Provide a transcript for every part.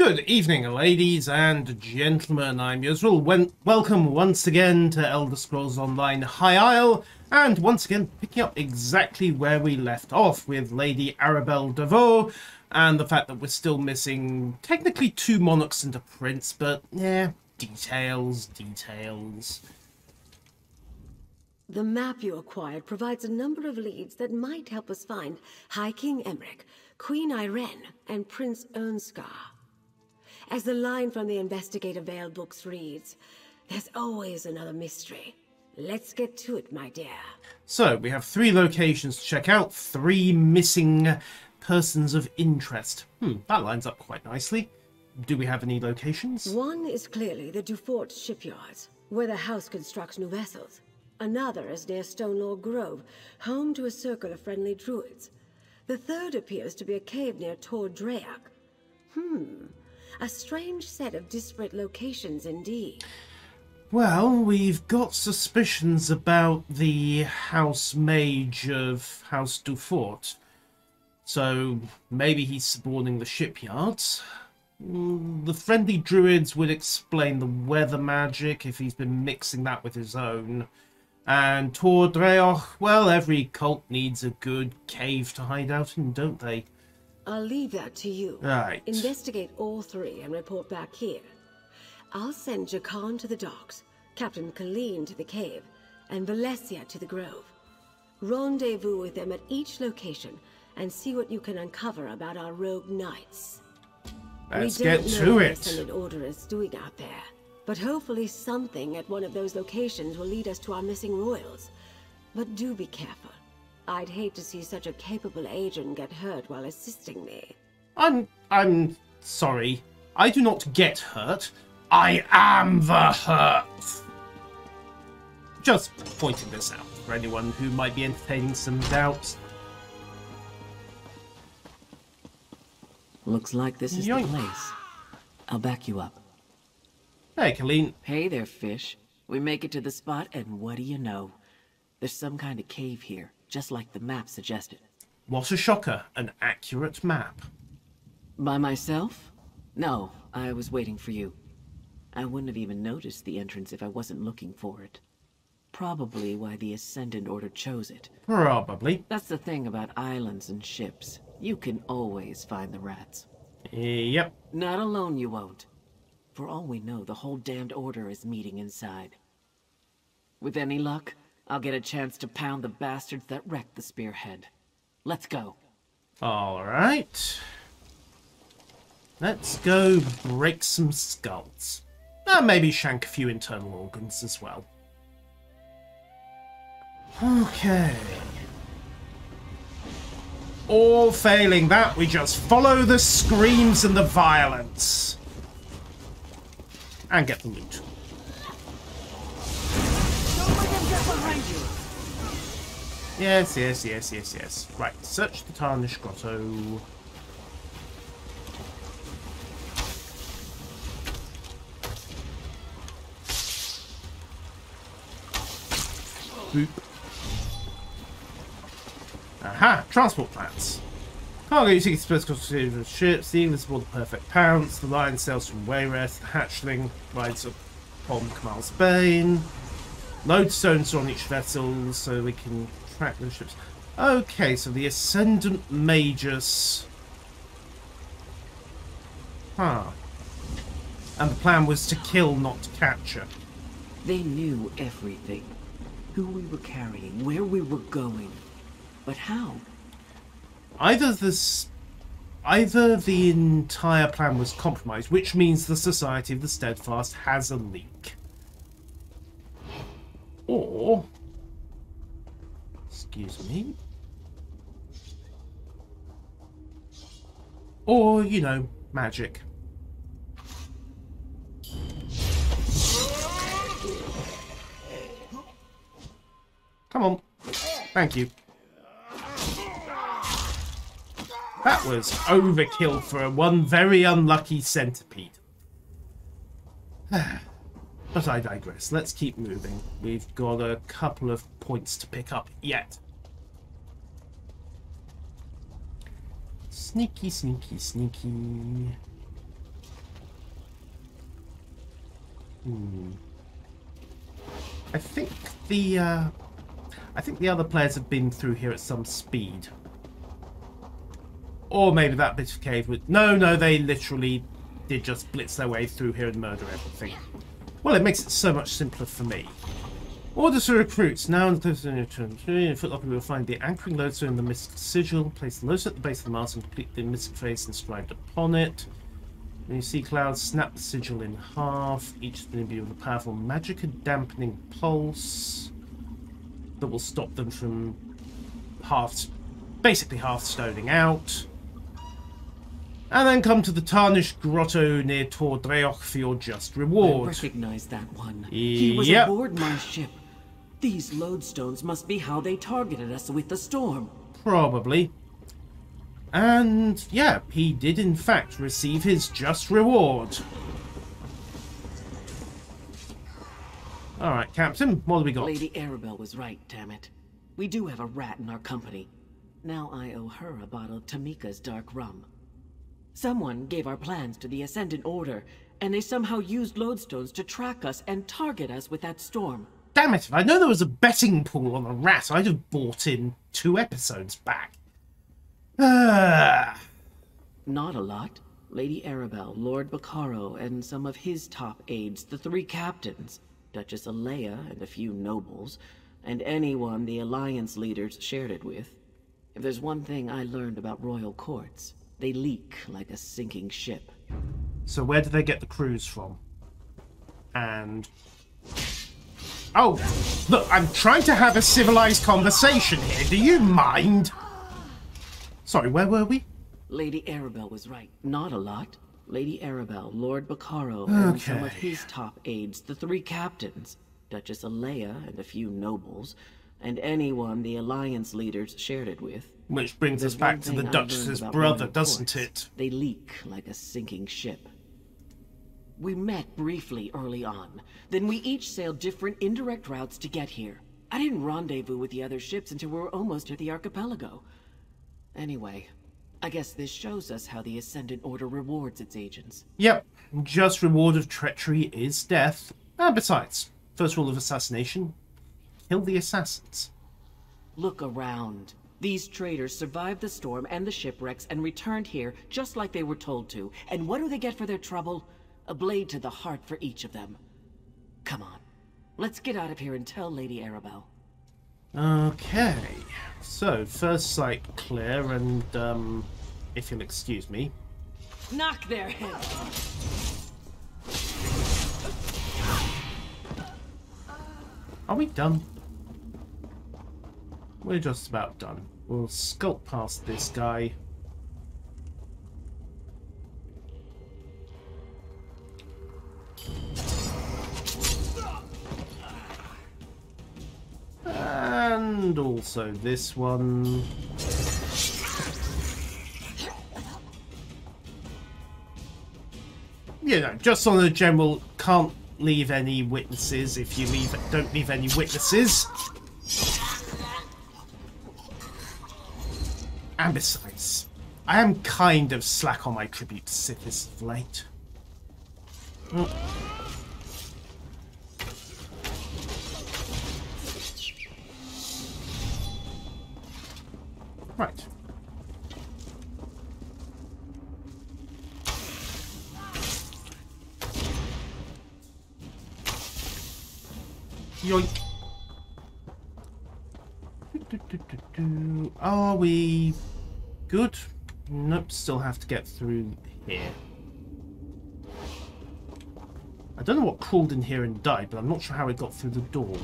Good evening, ladies and gentlemen. I'm Yusril. Welcome once again to Elder Scrolls Online High Isle, and once again picking up exactly where we left off with Lady Arabelle Deveau, and the fact that we're still missing technically 2 monarchs and a prince, but yeah, details. The map you acquired provides a number of leads that might help us find High King Emmerich, Queen Irene, and Prince Ernskar. As the line from the Investigative Veil books reads, there's always another mystery. Let's get to it, my dear. So, we have 3 locations to check out, 3 missing persons of interest. That lines up quite nicely. Do we have any locations? One is clearly the Dufort shipyards, where the house constructs new vessels. Another is near Stonelaw Grove, home to a circle of friendly druids. The third appears to be a cave near Tor Dreak. A strange set of disparate locations indeed. Well, we've got suspicions about the house mage of House Dufort. So maybe he's suborning the shipyards. The friendly druids would explain the weather magic if he's been mixing that with his own. And Tor Dreok, well, every cult needs a good cave to hide out in, don't they? I'll leave that to you. Right. Investigate all 3 and report back here. I'll send Jakan to the docks, Captain Colleen to the cave, and Valencia to the grove. Rendezvous with them at each location and see what you can uncover about our rogue knights. Let's We get don't know to what the it. Ascended Order is doing out there, but hopefully something at one of those locations will lead us to our missing royals. But do be careful. I'd hate to see such a capable agent get hurt while assisting me. I'm sorry. I do not get hurt. I am the hurt. Just pointing this out for anyone who might be entertaining some doubts. Looks like this is Yoink. the place. I'll back you up. Hey, Colleen. Hey there, fish. We make it to the spot, and what do you know? There's some kind of cave here, just like the map suggested. What a shocker. An accurate map. By myself? No, I was waiting for you. I wouldn't have even noticed the entrance if I wasn't looking for it. Probably why the Ascendant Order chose it. Probably. That's the thing about islands and ships. You can always find the rats. Yep. Not alone you won't. For all we know, the whole damned order is meeting inside. With any luck, I'll get a chance to pound the bastards that wrecked the spearhead. Let's go. Alright. Let's go break some skulls. Maybe shank a few internal organs as well. Okay. All failing that, we just follow the screams and the violence. And get the loot. Yes. Right, search the Tarnished Grotto. Boop. Aha! Transport plans. Cargo using special ships, the English aboard the Perfect Pounce, the Lion sails from Wayrest, the Hatchling rides upon Kamal's Bane. Load stones on each vessel so we can track the ships. Okay, so the Ascendant Magus. And the plan was to kill, not to capture. They knew everything. Who we were carrying, where we were going. But how? Either the entire plan was compromised, which means the Society of the Steadfast has a leak. Or, excuse me, or, you know, magic. Come on. Thank you. That was overkill for one very unlucky centipede. But I digress. Let's keep moving. We've got a couple of points to pick up yet. Sneaky, sneaky, sneaky. I think the other players have been through here at some speed. Or maybe that bit of cave with... No, they literally did just blitz their way through here and murder everything. Well, it makes it so much simpler for me. Orders for recruits. Now in the footlocker, we will find the anchoring lodestone in the mystic sigil. Place the lodestone at the base of the mast and complete the mystic face inscribed upon it. When you see clouds, snap the sigil in half. Each is going to be with a powerful magic and dampening pulse that will stop them from basically half stoning out. And then come to the tarnished grotto near Tor Dreoch for your just reward. I recognize that one. He was aboard my ship. These lodestones must be how they targeted us with the storm. Probably. And yeah, he did in fact receive his just reward. Alright, Captain, what have we got? Lady Arabelle was right, damn it. We do have a rat in our company. Now I owe her a bottle of Tamika's dark rum. Someone gave our plans to the Ascendant Order, and they somehow used lodestones to track us and target us with that storm. Damn it, if I know there was a betting pool on a rat, I'd have bought in 2 episodes back. Not a lot. Lady Arabelle, Lord Bacaro, and some of his top aides, the 3 captains, Duchess Alea and a few nobles, and anyone the Alliance leaders shared it with. If there's one thing I learned about royal courts, they leak like a sinking ship. So where do they get the crews from? And... oh, look, I'm trying to have a civilized conversation here. Do you mind? Sorry, where were we? Lady Arabelle was right. Not a lot. Lady Arabelle, Lord Bacaro, and some of his top aides, the 3 captains, Duchess Alea and a few nobles, and anyone the Alliance leaders shared it with. Which brings us back to the Duchess's brother, doesn't it? They leak like a sinking ship. We met briefly early on. Then we each sailed different indirect routes to get here. I didn't rendezvous with the other ships until we were almost at the archipelago. Anyway, I guess this shows us how the Ascendant Order rewards its agents. Yep, just reward of treachery is death. And besides, first rule of assassination, kill the assassins. Look around. These traitors survived the storm and the shipwrecks and returned here just like they were told to. And what do they get for their trouble? A blade to the heart for each of them. Come on. Let's get out of here and tell Lady Arabelle. Okay. So, first sight clear and, if you'll excuse me. Knock their heads! Are we done? We're just about done. We'll skulk past this guy. And also this one. You know, just on a general, can't leave any witnesses if you don't leave any witnesses. And besides, I am kind of slack on my tribute to Sith of late. Right. Yoink. Are we good? Nope, still have to get through here. I don't know what crawled in here and died, but I'm not sure how it got through the door.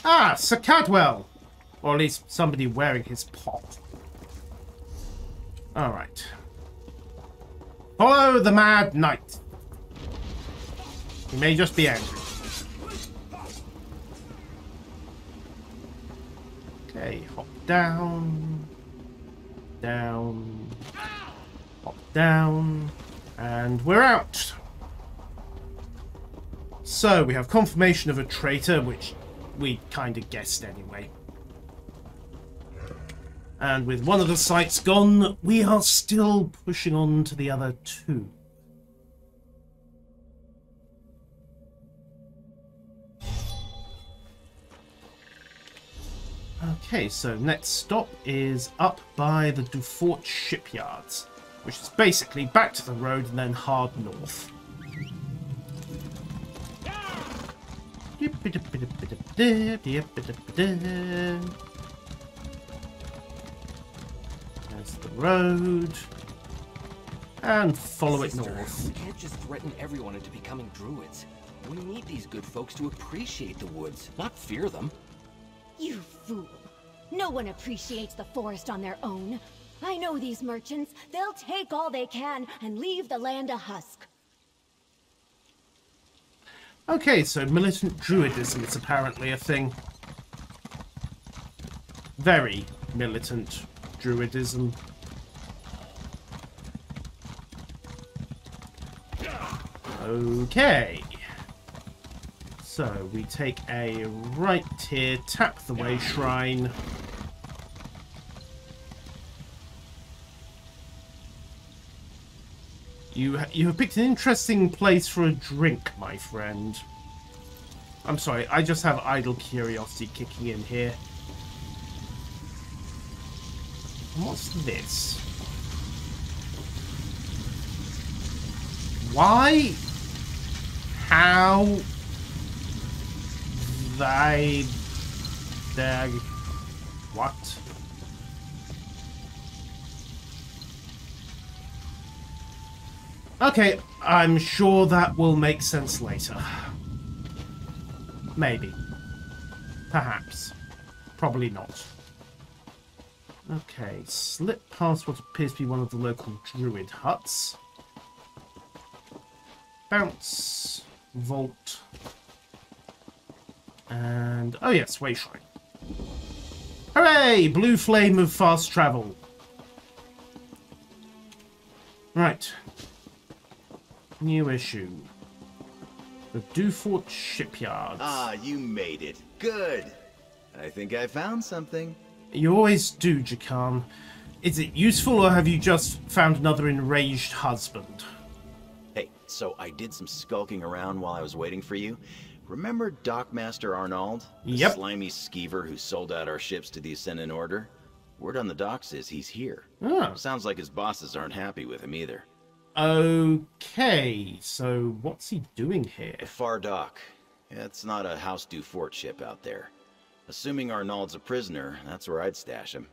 Ah, Sir Cadwell! Or at least somebody wearing his pot. Alright. Follow the Mad Knight. He may just be angry. Okay, hop down. Down. Hop down. And we're out. So, we have confirmation of a traitor, which we kind of guessed anyway. And with one of the sites gone, we are still pushing on to the other two. Okay, so next stop is up by the Dufort shipyards, which is basically back to the road and then hard north. There's the road. And follow it north. We can't just threaten everyone into becoming druids. We need these good folks to appreciate the woods, not fear them. You fool. No one appreciates the forest on their own. I know these merchants. They'll take all they can and leave the land a husk. Okay, so militant druidism is apparently a thing. Very militant druidism. Okay. So we take a right here, tap the way shrine. You have picked an interesting place for a drink, my friend. I'm sorry, I just have idle curiosity kicking in here. What's this? Why? How? What? Okay, I'm sure that will make sense later. Maybe. Perhaps. Probably not. Okay, slip past what appears to be one of the local druid huts. Bounce. Vault. And... oh yes, way shrine. Hooray! Blue flame of fast travel. Right. New issue. The Dufort shipyards. Ah, you made it. Good. I think I found something. You always do, Jakan. Is it useful, or have you just found another enraged husband? Hey, so I did some skulking around while I was waiting for you. Remember Dockmaster Arnold? The Yep. slimy skeever who sold out our ships to the Ascendant Order? Word on the docks is he's here. Ah. Sounds like his bosses aren't happy with him either. Okay, so what's he doing here? The Far Dock. It's not a House Dufort ship out there. Assuming Arnold's a prisoner, that's where I'd stash him.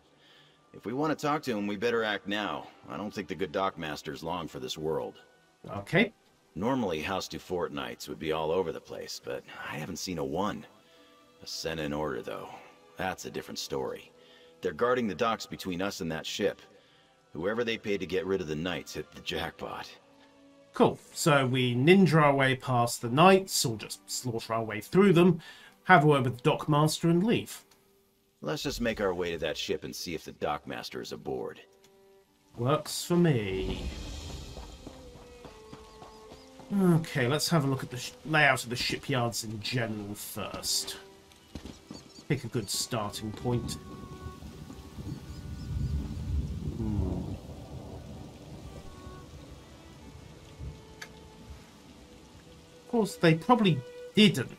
If we want to talk to him, we better act now. I don't think the good Dockmaster's long for this world. Okay. Normally, House Dufort Knights would be all over the place, but I haven't seen a one. Ascendant Order, though. That's a different story. They're guarding the docks between us and that ship. Whoever they paid to get rid of the Knights hit the jackpot. Cool. So we ninja our way past the knights, or just slaughter our way through them, have a word with the Dockmaster and leave. Let's just make our way to that ship and see if the Dockmaster is aboard. Works for me. Okay, let's have a look at the layout of the shipyards in general first. Pick a good starting point. Of course, they probably didn't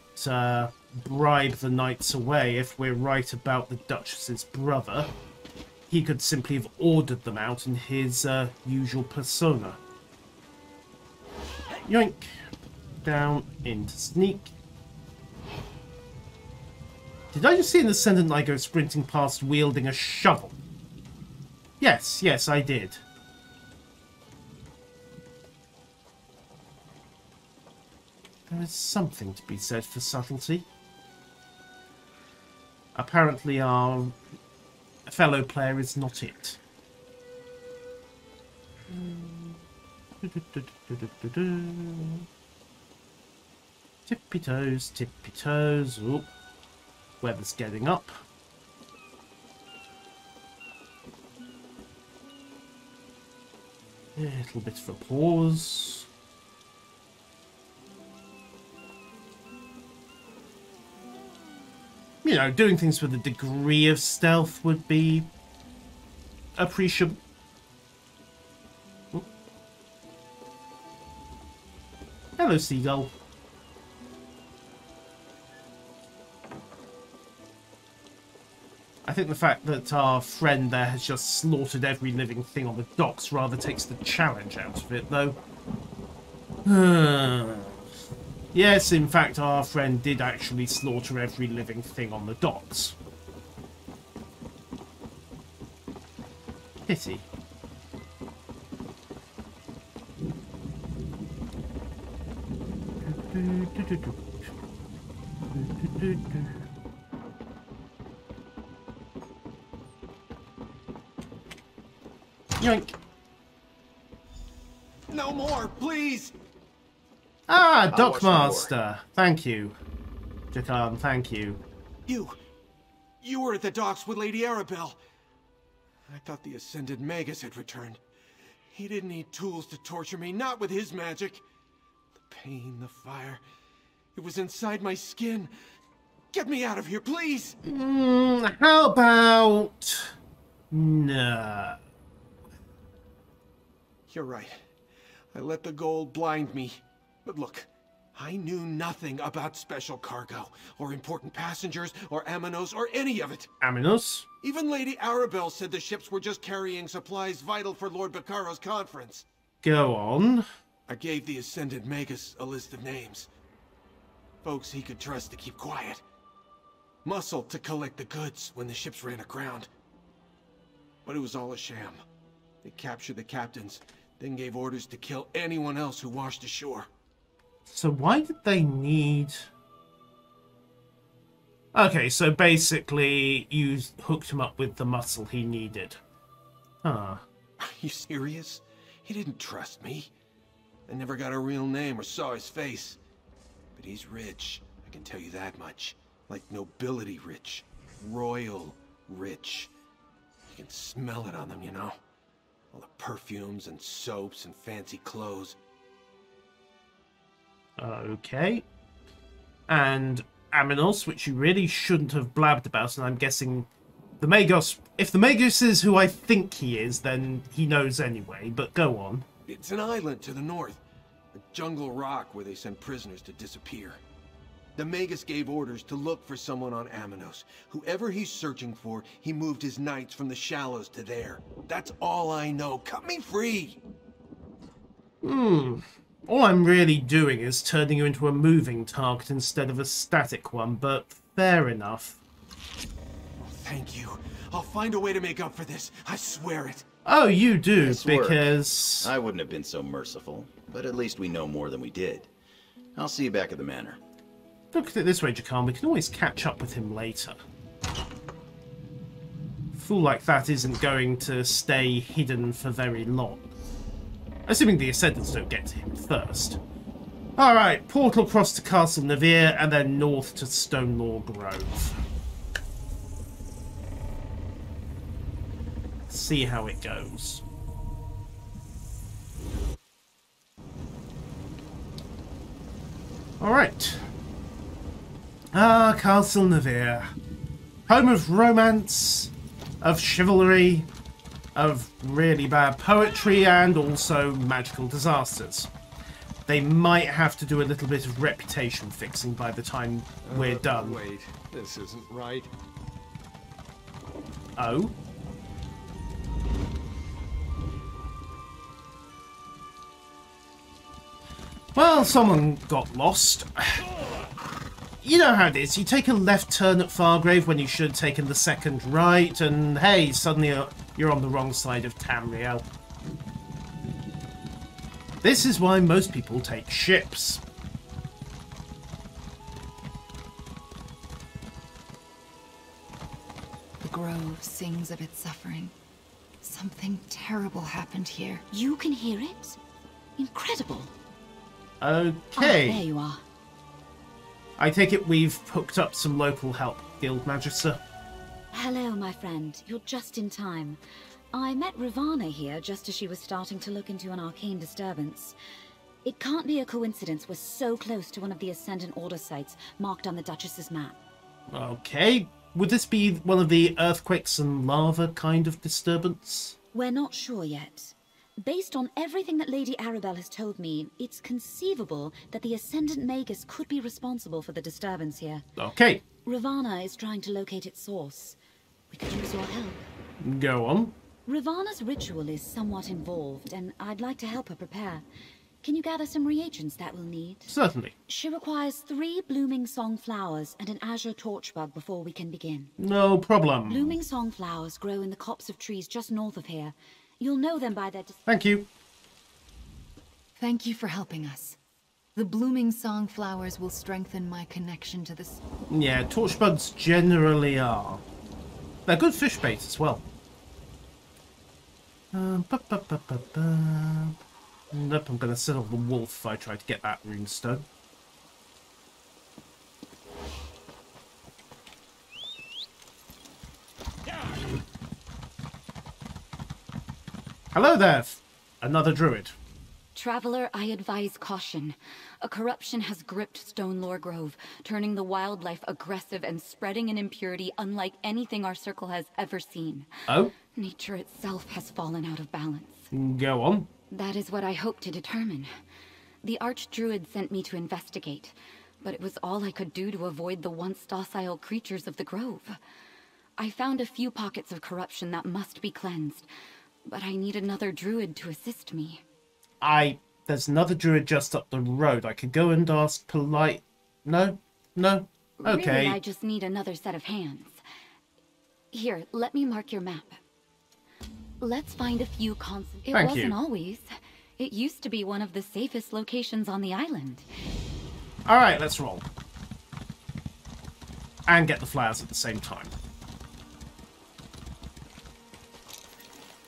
bribe the knights away if we're right about the Duchess's brother. He could simply have ordered them out in his usual persona. Yoink. Down into sneak. Did I just see an Ascendant Knight go sprinting past wielding a shovel? Yes, yes, I did. There is something to be said for subtlety. Apparently our fellow player is not it. Tippy toes, tippy toes. Oop. Weather's getting up. A little bit of a pause. You know, doing things with a degree of stealth would be appreciable. Hello, seagull. I think the fact that our friend there has just slaughtered every living thing on the docks rather takes the challenge out of it, though. Yes, in fact, our friend did actually slaughter every living thing on the docks. Pity. Yoink. No more, please! Ah, I'll watch the Dockmaster. Thank you. Jakan, thank you. You were at the docks with Lady Arabelle. I thought the Ascended Magus had returned. He didn't need tools to torture me, not with his magic. The pain, the fire, it was inside my skin. Get me out of here, please! How about... No. You're right. I let the gold blind me. But look, I knew nothing about special cargo, or important passengers, or Aminos, or any of it. Aminos? Even Lady Arabelle said the ships were just carrying supplies vital for Lord Baccaro's conference. Go on. I gave the Ascended Magus a list of names. Folks he could trust to keep quiet. Muscle to collect the goods when the ships ran aground. But it was all a sham. They captured the captains, then gave orders to kill anyone else who washed ashore. So why did they need... Okay, so basically you hooked him up with the muscle he needed. Huh. Are you serious? He didn't trust me. I never got a real name or saw his face. But he's rich, I can tell you that much. Like nobility rich. Royal rich. You can smell it on them, you know? All the perfumes and soaps and fancy clothes. Okay. And Aminos, which you really shouldn't have blabbed about, and I'm guessing the Magos... If the Magos is who I think he is, then he knows anyway, but go on. It's an island to the north. A jungle rock where they send prisoners to disappear. The Magus gave orders to look for someone on Aminos. Whoever he's searching for, he moved his knights from the shallows to there. That's all I know. Cut me free! All I'm really doing is turning you into a moving target instead of a static one, but fair enough. Thank you. I'll find a way to make up for this. I swear it. Oh, you do, Nice work. because... I wouldn't have been so merciful, but at least we know more than we did. I'll see you back at the manor. Look at it this way, Jakan, we can always catch up with him later. A fool like that isn't going to stay hidden for very long. Assuming the Ascendants don't get to him first. Alright, portal across to Castle Navir, and then north to Stonelaw Grove. See how it goes. Alright. Ah, Castle Navir. Home of romance, of chivalry, of really bad poetry, and also magical disasters. They might have to do a little bit of reputation fixing by the time we're done. Wait, this isn't right. Oh? Well, someone got lost. You know how it is. You take a left turn at Fargrave when you should have taken the second right, and hey, suddenly you're on the wrong side of Tamriel. This is why most people take ships. The grove sings of its suffering. Something terrible happened here. You can hear it? Incredible. Okay. Ah, there you are. I take it we've hooked up some local help, Guild Magister. Hello, my friend. You're just in time. I met Ravana here just as she was starting to look into an arcane disturbance. It can't be a coincidence we're so close to one of the Ascendant Order sites marked on the Duchess's map. Okay, would this be one of the earthquakes and lava kind of disturbance? We're not sure yet. Based on everything that Lady Arabelle has told me, it's conceivable that the Ascendant Magus could be responsible for the disturbance here. Okay. Ravana is trying to locate its source. We could use your help. Go on. Ravana's ritual is somewhat involved, and I'd like to help her prepare. Can you gather some reagents that we'll need? Certainly. She requires 3 blooming song flowers and an azure torchbug before we can begin. No problem. Blooming song flowers grow in the copse of trees just north of here. You'll know them by their... Thank you. Thank you for helping us. The blooming song flowers will strengthen my connection to this. Yeah, torchbugs generally are. They're good fish bait as well. Nope, I'm going to set off the wolf if I try to get that runestone. Hello there, another druid. Traveler, I advise caution. A corruption has gripped Stonelore Grove, turning the wildlife aggressive and spreading an impurity unlike anything our circle has ever seen. Oh? Nature itself has fallen out of balance. Go on. That is what I hope to determine. The Archdruid sent me to investigate, but it was all I could do to avoid the once docile creatures of the grove. I found a few pockets of corruption that must be cleansed, but I need another druid to assist me. There's another druid just up the road. I could go and ask polite... No? No? Okay. Really, I just need another set of hands. Here, let me mark your map. Let's find a few constant... It wasn't always. It used to be one of the safest locations on the island. Alright, let's roll. And get the flowers at the same time.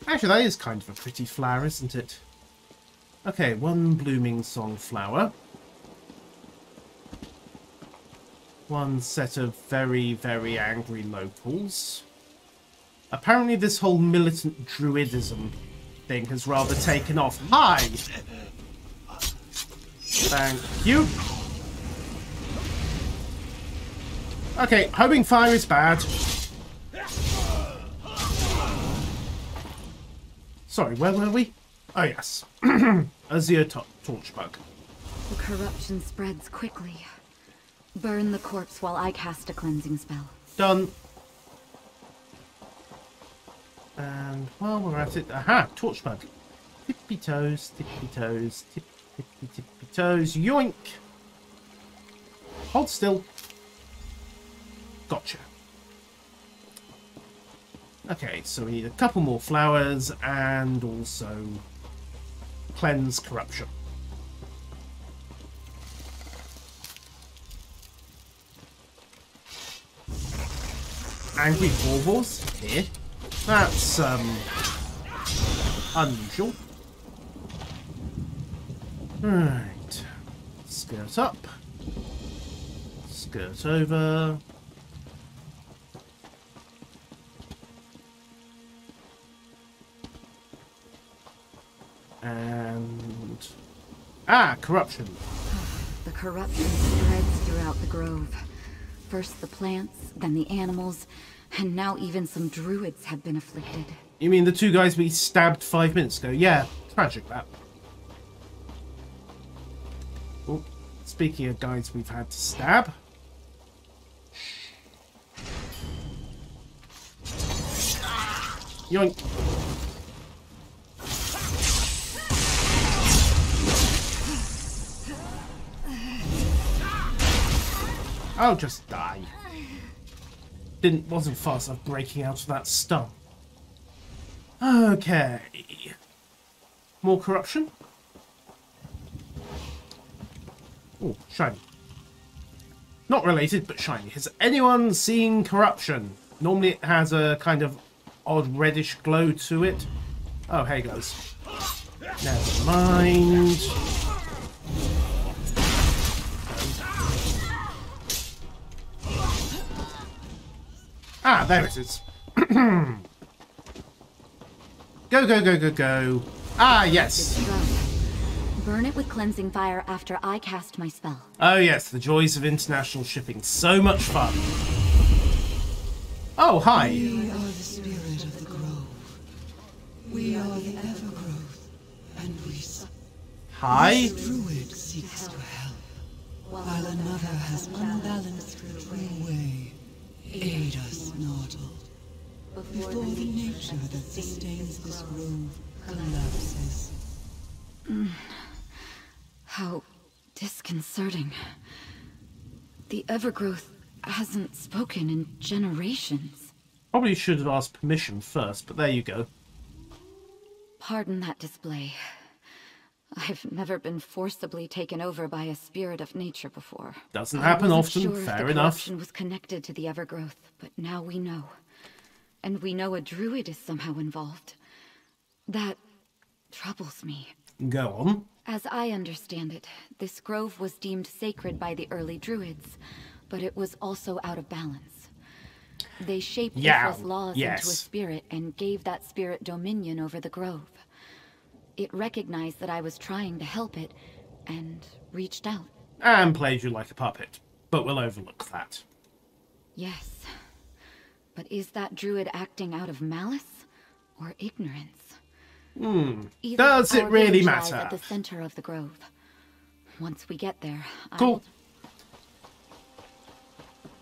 Actually, that is kind of a pretty flower, isn't it? Okay, 1 blooming song flower. 1 set of very, very angry locals. Apparently this whole militant druidism thing has rather taken off. Hi! Thank you. Okay, homing fire is bad. Sorry, where were we? Oh, yes. Azure torchbug. The corruption spreads quickly. Burn the corpse while I cast a cleansing spell. Done. And while we're at it... Aha! Torchbug. Tippy toes, tippy toes, tippy toes. Yoink! Hold still. Gotcha. Okay, so we need a couple more flowers and also cleanse corruption. Angry Corvors here. That's unusual. Right. Skirt up. Skirt over. And... Ah, corruption. The corruption spreads throughout the grove. First the plants, then the animals, and now even some druids have been afflicted. You mean the 2 guys we stabbed 5 minutes ago? Yeah, tragic that. Oh, speaking of guys we've had to stab. Yoink. Oh, just die. Wasn't fast enough breaking out of that stun. Okay. More corruption. Oh, shiny. Not related, but shiny. Has anyone seen corruption? Normally it has a kind of odd reddish glow to it. Oh, hey guys. Never mind. Ah, there it is. Go, go, go, go, go. Ah, yes. Burn it with cleansing fire after I cast my spell. Oh, yes, the joys of international shipping. So much fun. Oh, hi. We are the spirit of the grove. We are the Evergrowth, and we... Hi. This druid seeks to help, while another has unbalanced the true way. Aid us, mortal, before the nature that sustains this grove collapses. How disconcerting. The Evergrowth hasn't spoken in generations. Probably should have asked permission first, but there you go. Pardon that display. I've never been forcibly taken over by a spirit of nature before. Doesn't happen I often, wasn't sure fair if the enough. corruption was connected to the Evergrowth, but now we know. And we know a druid is somehow involved. That troubles me. Go on. As I understand it, this grove was deemed sacred by the early druids, but it was also out of balance. They shaped Ifra's laws into a spirit and gave that spirit dominion over the grove. It recognized that I was trying to help it, and reached out. And played you like a puppet, but we'll overlook that. Yes. But is that druid acting out of malice or ignorance? Does it really matter? At the center of the grove. Once we get there, Cool.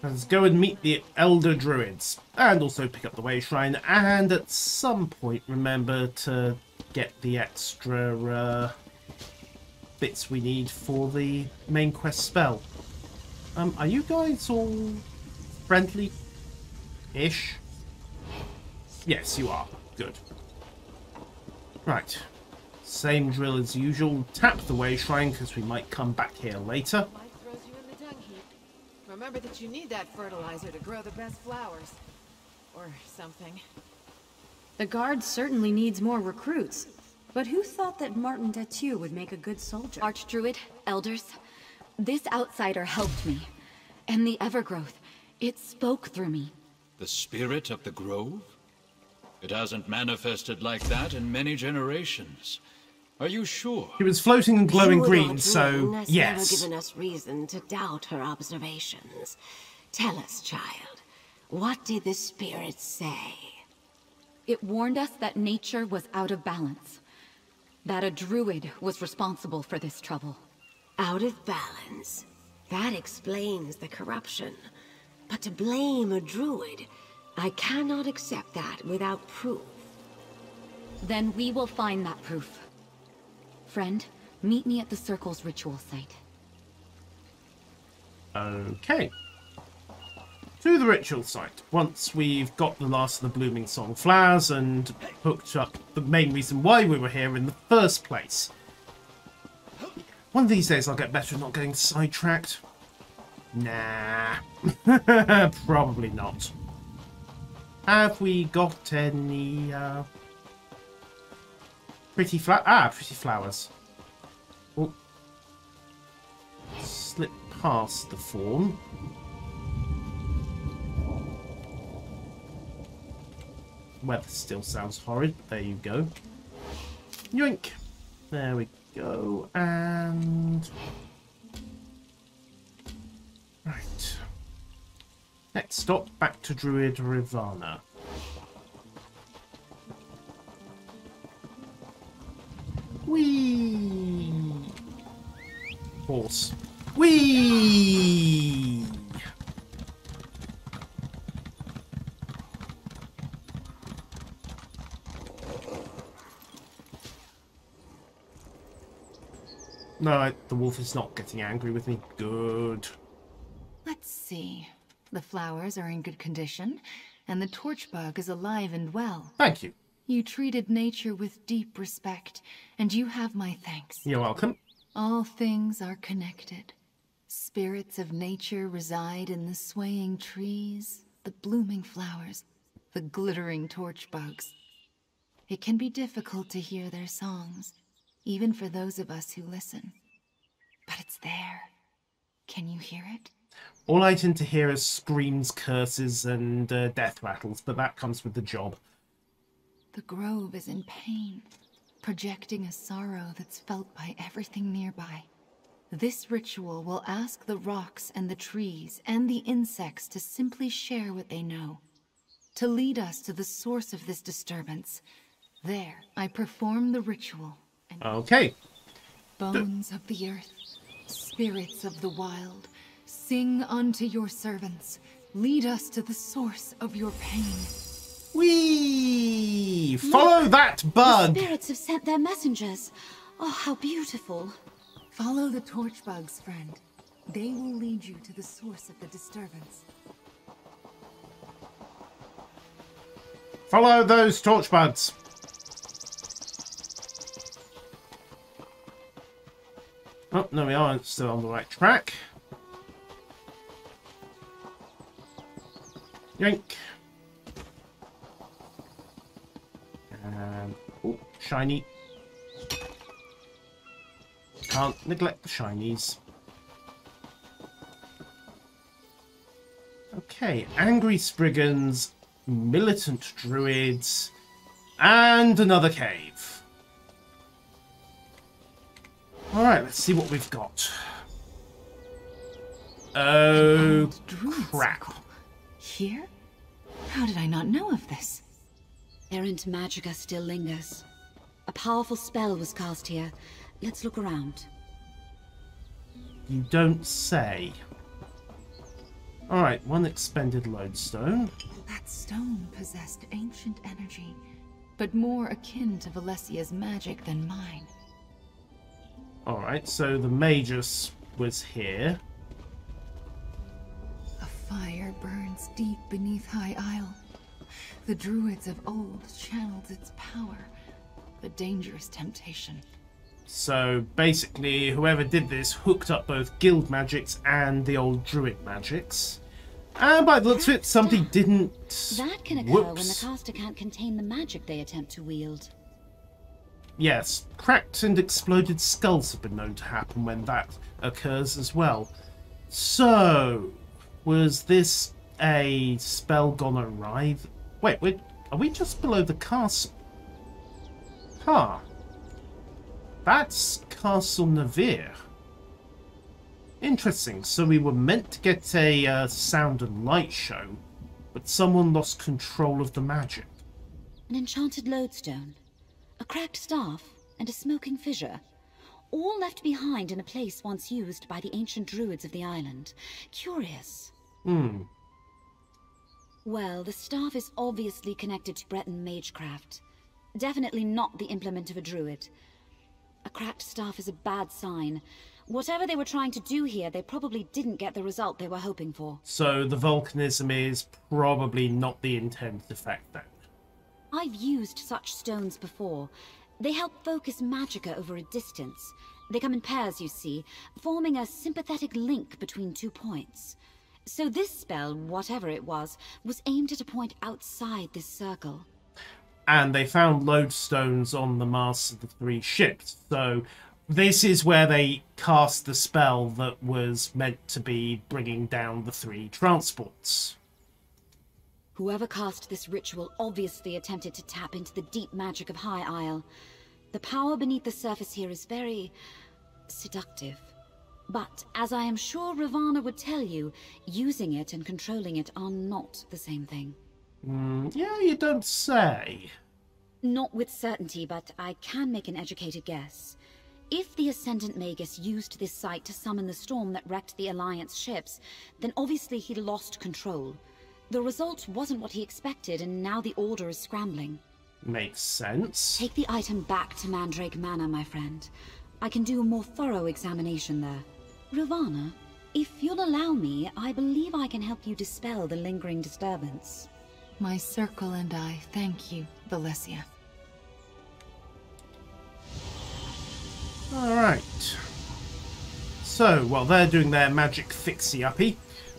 Let's go and meet the Elder Druids, and also pick up the Way Shrine, and at some point remember to get the extra bits we need for the main quest spell. Are you guys all friendly-ish? Yes, you are. Good. Right. Same drill as usual. Tap the Way Shrine, because we might come back here later. Mike throws you in the dung heap. Remember that you need that fertilizer to grow the best flowers. Or something. The guard certainly needs more recruits. But who thought that Martin Detieu would make a good soldier? Archdruid, elders, this outsider helped me. And the Evergrowth, it spoke through me. The spirit of the grove? It hasn't manifested like that in many generations. Are you sure? He was floating and glowing Druid green, or so Druid has yes. never given us reason to doubt her observations. Tell us, child, what did the spirit say? It warned us that nature was out of balance. That a druid was responsible for this trouble. Out of balance? That explains the corruption. But to blame a druid, I cannot accept that without proof. Then we will find that proof. Friend, meet me at the Circle's ritual site. Okay. To the ritual site. Once we've got the last of the blooming song flowers and hooked up the main reason why we were here in the first place. One of these days I'll get better at not getting sidetracked. Nah. Probably not. Have we got any pretty flowers? Oh. Slip past the fawn. Weather still sounds horrid, but there you go. Yoink! There we go, and... Right. Next stop, back to Druid Rivana. Whee! Horse. Whee! No, the wolf is not getting angry with me. Good. Let's see. The flowers are in good condition, and the torchbug is alive and well. Thank you. You treated nature with deep respect, and you have my thanks. You're welcome. All things are connected. Spirits of nature reside in the swaying trees, the blooming flowers, the glittering torchbugs. It can be difficult to hear their songs, even for those of us who listen. But it's there. Can you hear it? All I tend to hear is screams, curses, and death rattles, but that comes with the job. The grove is in pain, projecting a sorrow that's felt by everything nearby. This ritual will ask the rocks and the trees and the insects to simply share what they know. to lead us to the source of this disturbance. There, I perform the ritual. And Okay. bones of the earth, spirits of the wild, sing unto your servants. Lead us to the source of your pain. Whee! Follow that bug! The spirits have sent their messengers. Oh, how beautiful. Follow the torch bugs, friend. They will lead you to the source of the disturbance. Follow those torch bugs. Oh, no, we aren't still on the right track. Yoink. Oh, shiny. Can't neglect the shinies. Okay, angry Spriggans, militant druids, and another cave. Alright, let's see what we've got. Oh, crap. Here? How did I not know of this? Errant magicka still lingers. A powerful spell was cast here. Let's look around. You don't say. Alright, one expended lodestone. That stone possessed ancient energy, but more akin to Valesia's magic than mine. Alright, so the Magus was here. A fire burns deep beneath High Isle. The Druids of old channeled its power, a dangerous temptation. So basically, whoever did this hooked up both guild magics and the old druid magics. And by the looks of it, somebody didn't... That can occur when the caster can't contain the magic they attempt to wield. Yes, cracked and exploded skulls have been known to happen when that occurs as well. So, was this a spell gone awry? Wait, are we just below the castle? Huh. That's Castle Navir. Interesting. So we were meant to get a sound and light show, but someone lost control of the magic. An enchanted lodestone, a cracked staff, and a smoking fissure. All left behind in a place once used by the ancient druids of the island. Curious. Well, the staff is obviously connected to Breton magecraft. Definitely not the implement of a druid. A cracked staff is a bad sign. Whatever they were trying to do here, they probably didn't get the result they were hoping for. So the volcanism is probably not the intended effect then. I've used such stones before. They help focus magicka over a distance. They come in pairs, you see, forming a sympathetic link between 2 points. So this spell, whatever it was aimed at a point outside this circle. And they found lodestones on the masts of the 3 ships. So this is where they cast the spell that was meant to be bringing down the 3 transports. Whoever cast this ritual obviously attempted to tap into the deep magic of High Isle. The power beneath the surface here is very seductive. But, as I am sure Ravana would tell you, using it and controlling it are not the same thing. Yeah, you don't say. Not with certainty, but I can make an educated guess. If the Ascendant Magus used this site to summon the storm that wrecked the Alliance ships, then obviously he lost control. The result wasn't what he expected, and now the Order is scrambling. Makes sense. Take the item back to Mandrake Manor, my friend. I can do a more thorough examination there. Ravana, if you'll allow me, I believe I can help you dispel the lingering disturbance. My circle and I thank you, Valesia. Alright. So, while they're doing their magic fixie-uppy,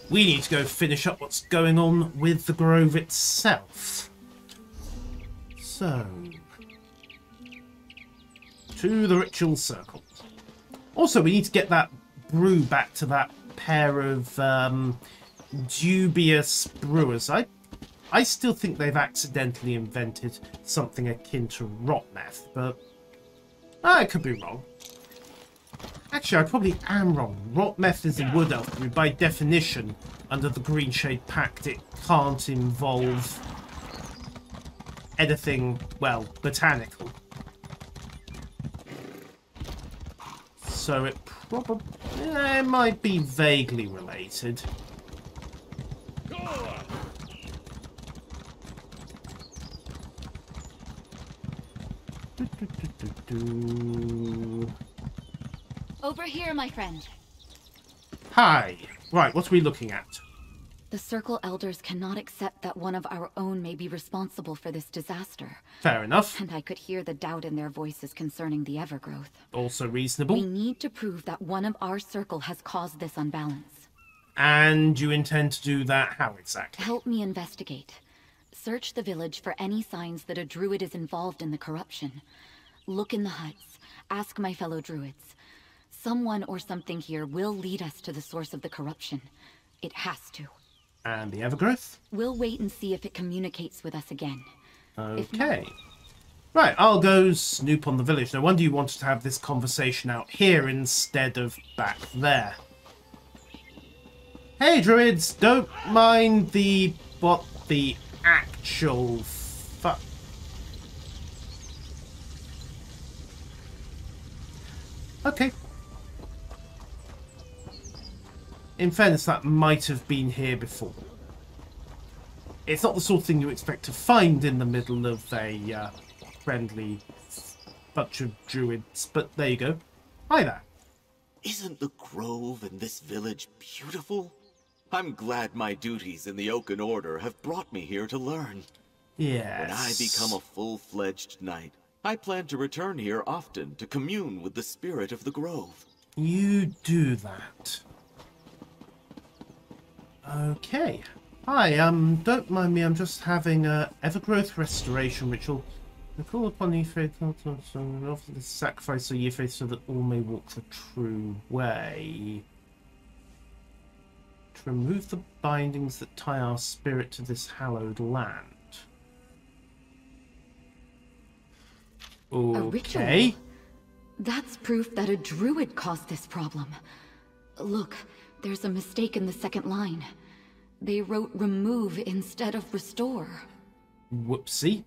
we need to go finish up what's going on with the grove itself. So, to the ritual circle. Also, we need to get that brew back to that pair of dubious brewers. I still think they've accidentally invented something akin to rot meth, but I could be wrong. Actually, I probably am wrong. Rot meth is a wood elf, by definition, under the Green Shade Pact, it can't involve anything, well, botanical. So it probably... it might be vaguely related. Over here, my friend. Hi. Right, what are we looking at? The Circle Elders cannot accept that one of our own may be responsible for this disaster. Fair enough. And I could hear the doubt in their voices concerning the Evergrowth. Also reasonable. We need to prove that one of our circle has caused this unbalance. And you intend to do that how exactly? Help me investigate. Search the village for any signs that a druid is involved in the corruption. Look in the huts. Ask my fellow druids. Someone or something here will lead us to the source of the corruption. It has to. And the Evergrowth? We'll wait and see if it communicates with us again. Okay. Right, I'll go snoop on the village. No wonder you wanted to have this conversation out here instead of back there. Hey, Druids, don't mind the... what the actual fuck... Okay. In fairness, that might have been here before. It's not the sort of thing you expect to find in the middle of a friendly bunch of druids, but there you go. Hi there. Isn't the grove in this village beautiful? I'm glad my duties in the Oaken Order have brought me here to learn. Yes. When I become a full-fledged knight, I plan to return here often to commune with the spirit of the grove. You do that. Okay. Hi, don't mind me, I'm just having a Evergrowth restoration ritual. I call upon ye faithful to offer the sacrifice of ye faith so that all may walk the true way. To remove the bindings that tie our spirit to this hallowed land. Okay. A ritual? That's proof that a druid caused this problem. Look, there's a mistake in the second line. They wrote remove instead of restore. Whoopsie.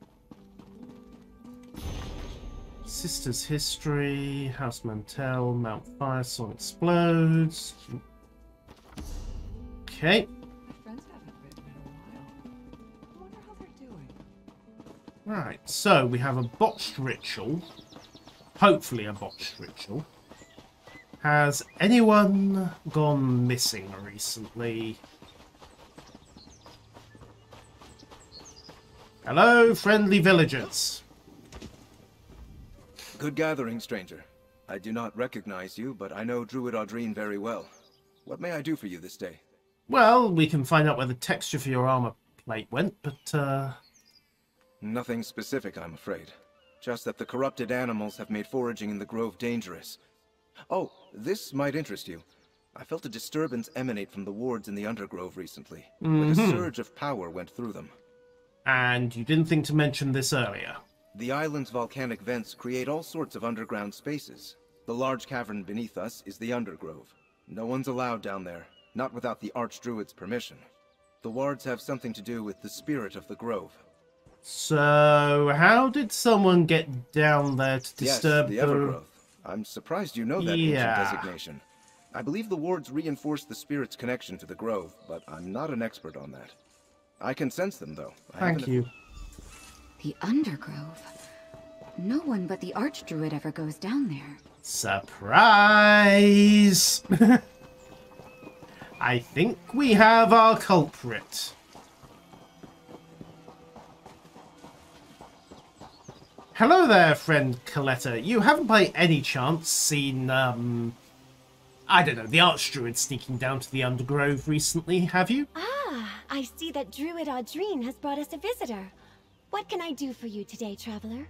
Sister's history, House Mantell, Mount Firesong explodes. Okay. Right, so we have a botched ritual. Hopefully a botched ritual. Has anyone gone missing recently? Hello, friendly villagers. Good gathering, stranger. I do not recognize you, but I know Druid Audrine very well. What may I do for you this day? Well, we can find out where the texture for your armor plate went, but, Nothing specific, I'm afraid. Just that the corrupted animals have made foraging in the grove dangerous. Oh, this might interest you. I felt a disturbance emanate from the wards in the Undergrove recently. Like a surge of power went through them. And you didn't think to mention this earlier? The island's volcanic vents create all sorts of underground spaces. The large cavern beneath us is the Undergrove. No one's allowed down there, not without the Archdruid's permission. The wards have something to do with the spirit of the grove. So, how did someone get down there to disturb the Evergrowth. I'm surprised you know that ancient designation. I believe the wards reinforce the spirit's connection to the grove, but I'm not an expert on that. I can sense them, though. Thank you. The Undergrove? No one but the Archdruid ever goes down there. Surprise! I think we have our culprit. Hello there, friend Coletta. You haven't by any chance seen, I don't know, the Archdruid sneaking down to the Undergrove recently, have you? Ah, I see that Druid Audrine has brought us a visitor. What can I do for you today, traveler?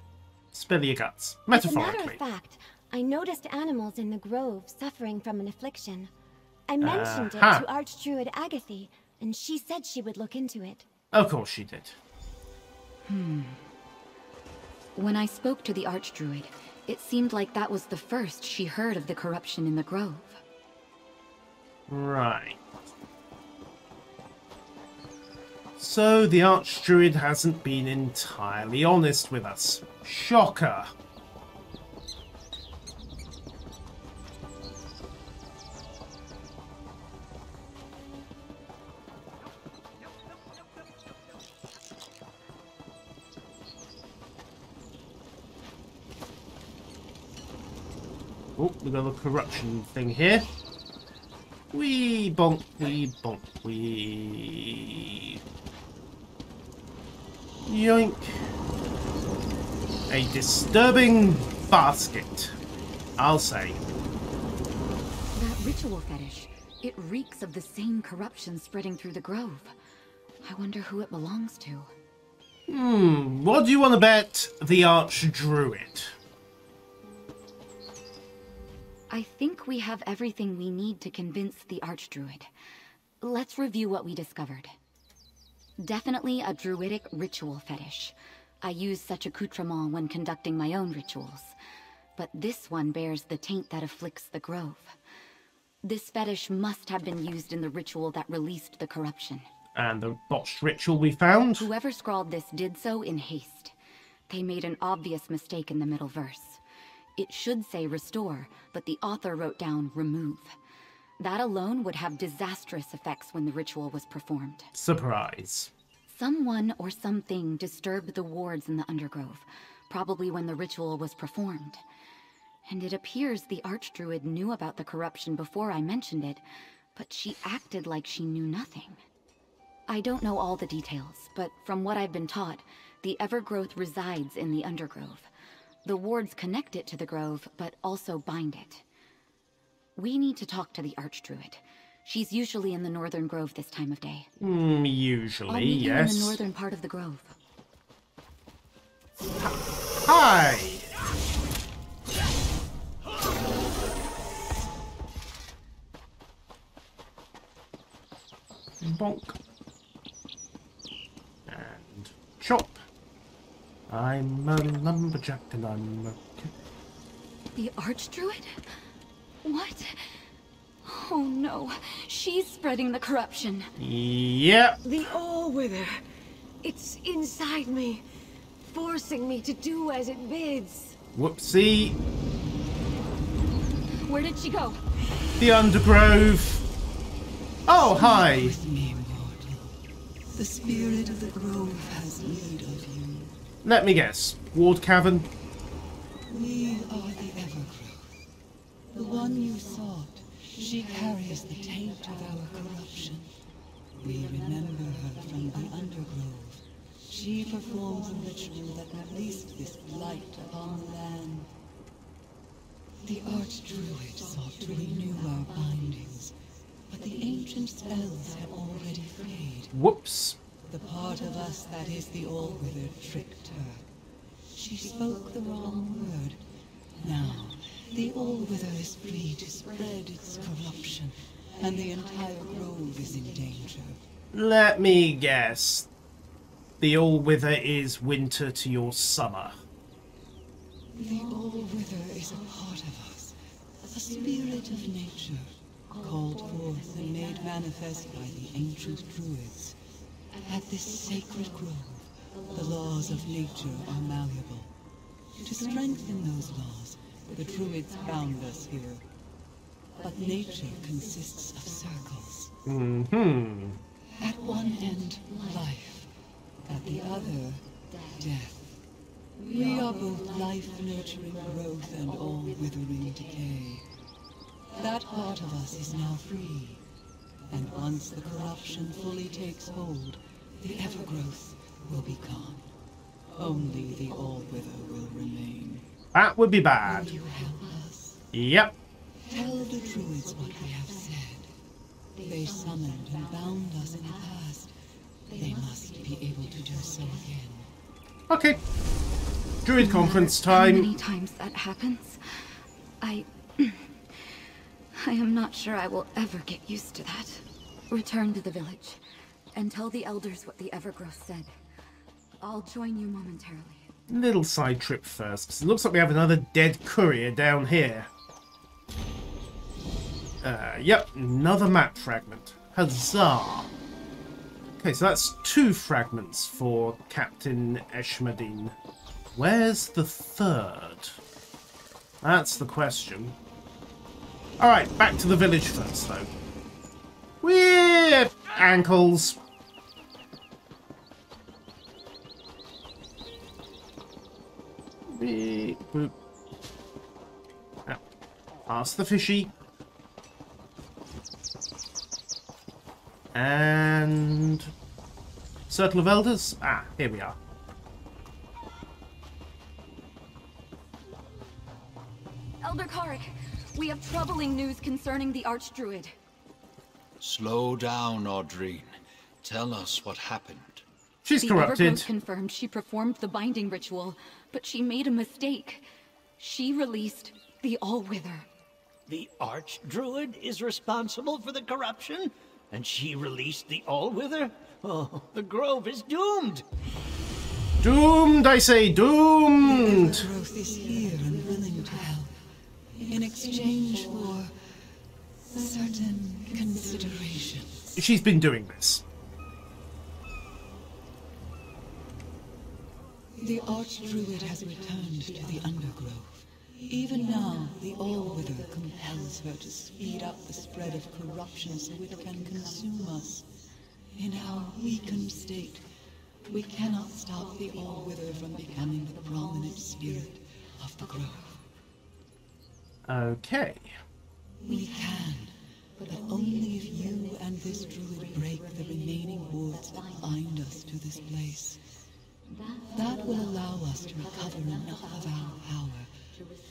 Spill your guts, As a metaphorically. matter of fact, I noticed animals in the grove suffering from an affliction. I mentioned it to Archdruid Agathe, and she said she would look into it. Of course she did. When I spoke to the Archdruid, it seemed like that was the first she heard of the corruption in the grove. Right. So the Archdruid hasn't been entirely honest with us. Shocker. Oh, we got a corruption thing here. Wee bonk, wee bonk, wee. Yoink. A disturbing basket, I'll say. That ritual fetish, it reeks of the same corruption spreading through the grove. I wonder who it belongs to. What do you want to bet the Archdruid? I think we have everything we need to convince the Archdruid. Let's review what we discovered. Definitely a druidic ritual fetish. I use such accoutrement when conducting my own rituals. But this one bears the taint that afflicts the grove. This fetish must have been used in the ritual that released the corruption. And the botched ritual we found? Whoever scrawled this did so in haste. They made an obvious mistake in the middle verse. It should say restore, but the author wrote down remove. That alone would have disastrous effects when the ritual was performed. Surprise. Someone or something disturbed the wards in the Undergrove, probably when the ritual was performed. And it appears the Archdruid knew about the corruption before I mentioned it, but she acted like she knew nothing. I don't know all the details, but from what I've been taught, the Evergrowth resides in the Undergrove. The wards connect it to the grove, but also bind it. We need to talk to the Archdruid. She's usually in the Northern Grove this time of day. Usually, I'll meet you yes. in the northern part of the grove. Hi! Bonk. And chop. I'm a lumberjack and I'm a... The Archdruid? What? Oh no, she's spreading the corruption. Yep. The All-Wither. It's inside me, forcing me to do as it bids. Whoopsie. Where did she go? The Undergrove. Oh, hi. With me, mortal. The spirit of the grove has need of you. Let me guess. Ward Cavern? We are the Evergrowth. The one you sought. She carries the taint of our corruption. We remember her from the Undergrove. She performs a ritual that released this blight upon the land. The Archdruid sought to renew our bindings, but the ancient spells had already frayed. Whoops. The part of us that is the All-Wither tricked her. She spoke the wrong word. Now, the All-Wither is free to spread its corruption, and the entire grove is in danger. Let me guess. The All-Wither is winter to your summer. The All-Wither is a part of us, a spirit of nature, called forth and made manifest by the ancient Druids. At this sacred grove, the laws of nature are malleable. To strengthen those laws, the Druids bound us here. But nature consists of circles. At one end, life. At the other, death. We are both life-nurturing growth and all-withering decay. That part of us is now free. And once the corruption fully takes hold, the Evergrowth will be gone. Only the All-Wither will remain. That would be bad. Will you help us? Yep. Tell the Druids what we have said. They summoned and bound us in the past. They must be able to do so again. Okay. Druid conference How time. many times that happens, I am not sure I will ever get used to that. Return to the village, and tell the elders what the Evergrowth said. I'll join you momentarily. Little side trip first, because it looks like we have another dead courier down here. Yep, another map fragment. Huzzah! Okay, so that's 2 fragments for Captain Eshmadin. Where's the 3rd? That's the question. Alright, back to the village first, though. Weird ankles. Beep, boop. Ah, past the fishy. And... Circle of Elders? Ah, here we are. Elder Karik, we have troubling news concerning the Archdruid. Slow down, Audrine. Tell us what happened. She's corrupted. The Evergrowth confirmed she performed the binding ritual, but she made a mistake. She released the All-Wither. The Archdruid is responsible for the corruption? And she released the All-Wither? Oh, the Grove is doomed! Doomed, I say, doomed! The Evergrowth is here and willing to help. In exchange for certain considerations. She's been doing this. The Archdruid has returned to the Undergrove. Even now, the All-Wither compels her to speed up the spread of corruption so it can consume us. In our weakened state, we cannot stop the All-Wither from becoming the prominent spirit of the Grove. Okay. We can, but only if you and this druid break the remaining wards that bind us to this place. That will allow us to recover enough of our power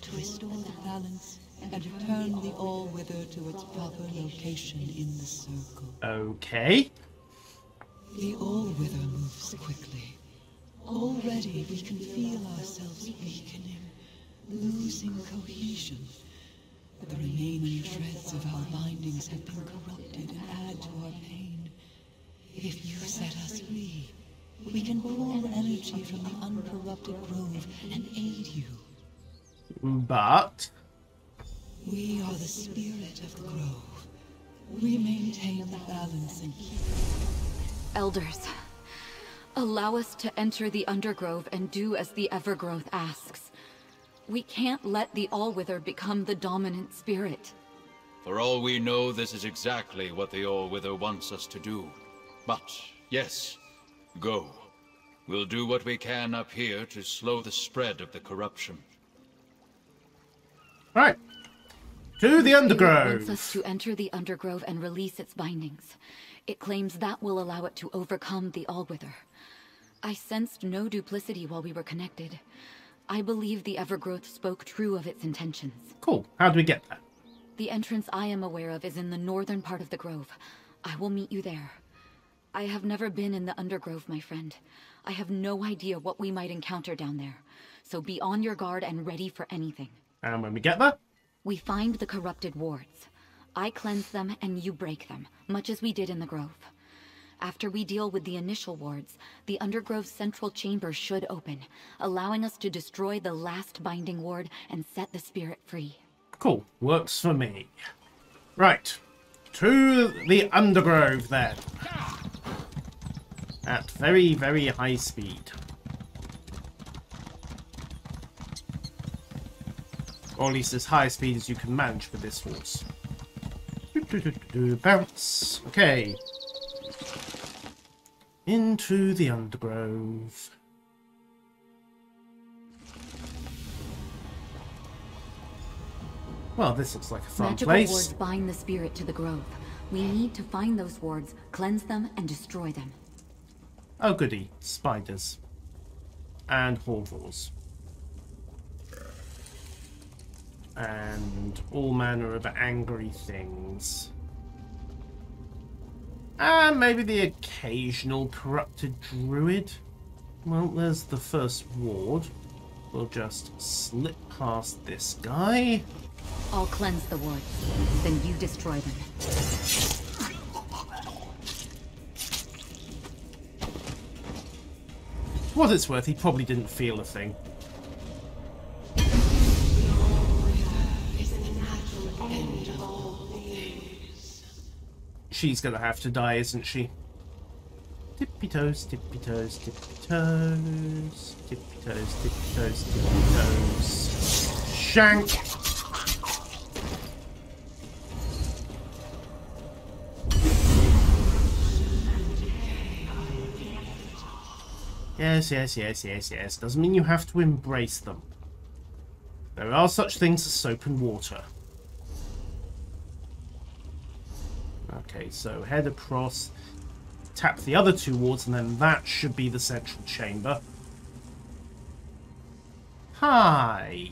to restore the balance and return the All-Wither to its proper location in the circle. Okay. The All-Wither moves quickly. Already we can feel ourselves weakening, losing cohesion. The remaining shreds of our bindings have been corrupted and add to our pain. If you set us free, we can pull energy from the uncorrupted grove and aid you. But... We are the spirit of the grove. We maintain the balance and keep... Elders, allow us to enter the Undergrove and do as the Evergrowth asks. We can't let the All-Wither become the dominant spirit. For all we know, this is exactly what the All-Wither wants us to do. But, yes, go. We'll do what we can up here to slow the spread of the corruption. Right. To the Undergrove. It wants us to enter the Undergrove and release its bindings. It claims that will allow it to overcome the All-Wither. I sensed no duplicity while we were connected. I believe the Evergrowth spoke true of its intentions. Cool. How do we get there? The entrance I am aware of is in the northern part of the Grove. I will meet you there. I have never been in the Undergrove, my friend. I have no idea what we might encounter down there. So be on your guard and ready for anything. And when we get there? We find the corrupted wards. I cleanse them and you break them, much as we did in the Grove. After we deal with the initial wards, the Undergrove's central chamber should open, allowing us to destroy the last binding ward and set the spirit free. Cool. Works for me. Right. To the Undergrove, then. At very, very high speed. Or at least as high speed as you can manage with this horse. Bounce. Okay. Into the Undergrove. Well, this looks like a fun Magical place. wards bind the spirit to the Grove. We need to find those wards, cleanse them, and destroy them. Oh goody. Spiders. And Horvors. And all manner of angry things. And maybe the occasional corrupted druid. Well, there's the first ward. We'll just slip past this guy. I'll cleanse the wards, then you destroy them. For what it's worth, he probably didn't feel a thing. She's gonna have to die, isn't she? Tippy toes, tippy toes, tippy toes. Tippy toes, tippy toes, tippy toes. Shank! Yes, yes, yes, yes, yes. Doesn't mean you have to embrace them. There are such things as soap and water. Okay, so head across, tap the other two wards, and then that should be the central chamber. Hi!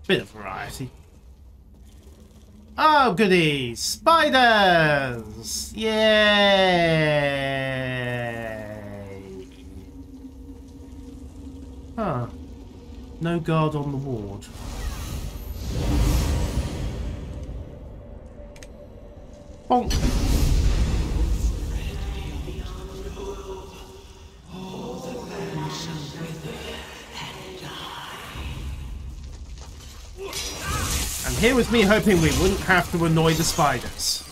Bit of variety. Oh, goodies! Spiders! Yay! Huh. No guard on the ward. Bonk! And here was me hoping we wouldn't have to annoy the spiders.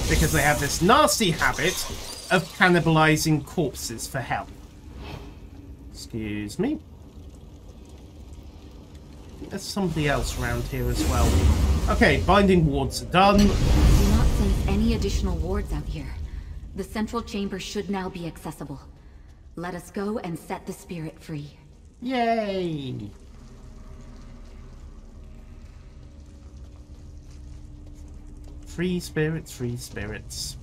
Because they have this nasty habit of cannibalizing corpses for help. Excuse me. There's somebody else around here as well. Okay, binding wards are done. I do not sense any additional wards out here. The central chamber should now be accessible. Let us go and set the spirit free. Yay! Free spirits, free spirits.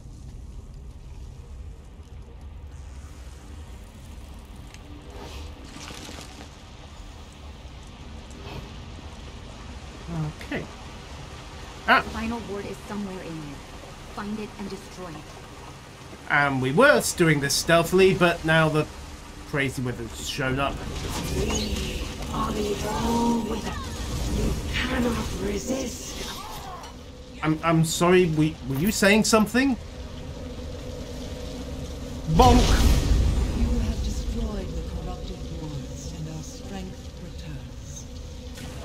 Okay. The final ward is somewhere in here. Find it and destroy it. And we were doing this stealthily, but now the crazy wither's shown up. We are the all wither. You cannot resist. I'm sorry, were you saying something? Bonk! You have destroyed the corrupted wards, and our strength returns.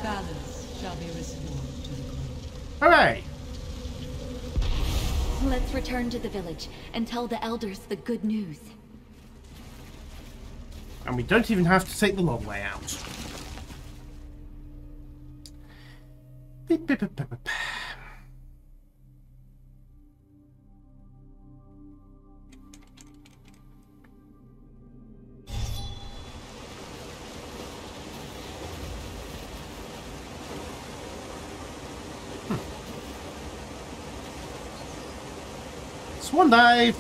Balance shall be restored to the grove. Hooray! Let's return to the village and tell the elders the good news. And we don't even have to take the long way out. Beep, beep, beep, beep, beep. Swan dive!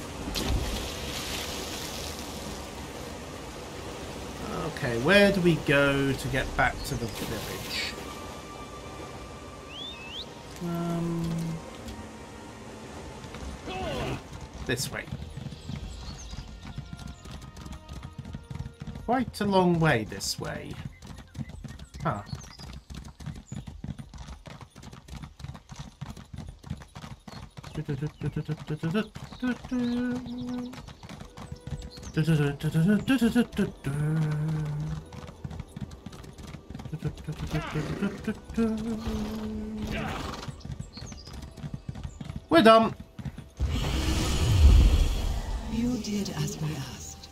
Okay, where do we go to get back to the village? This way. Quite a long way this way. Huh. We're done. You did as we asked.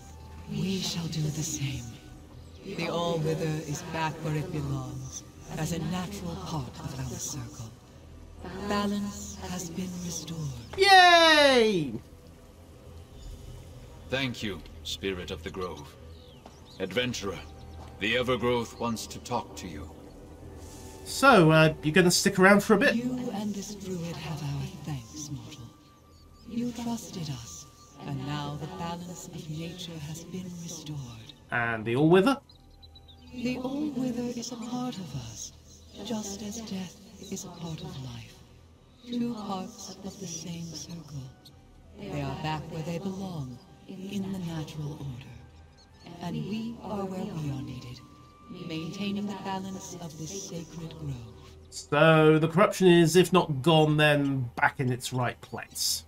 We shall do the same. The All-Wither is back where it belongs, as a natural part of our circle. Balance has been restored. Yay! Thank you, Spirit of the Grove. Adventurer, the Evergrowth wants to talk to you. So, you gonna stick around for a bit? You and this druid have our thanks, mortal. You trusted us, and now the balance of nature has been restored. And the All-Wither? The All-Wither is a part of us, just as death is a part of life. Two parts of the same circle. They are back where they belong, in the natural order. And we are where we are needed, maintaining the balance of this sacred grove. So, the corruption is, if not gone, then back in its right place.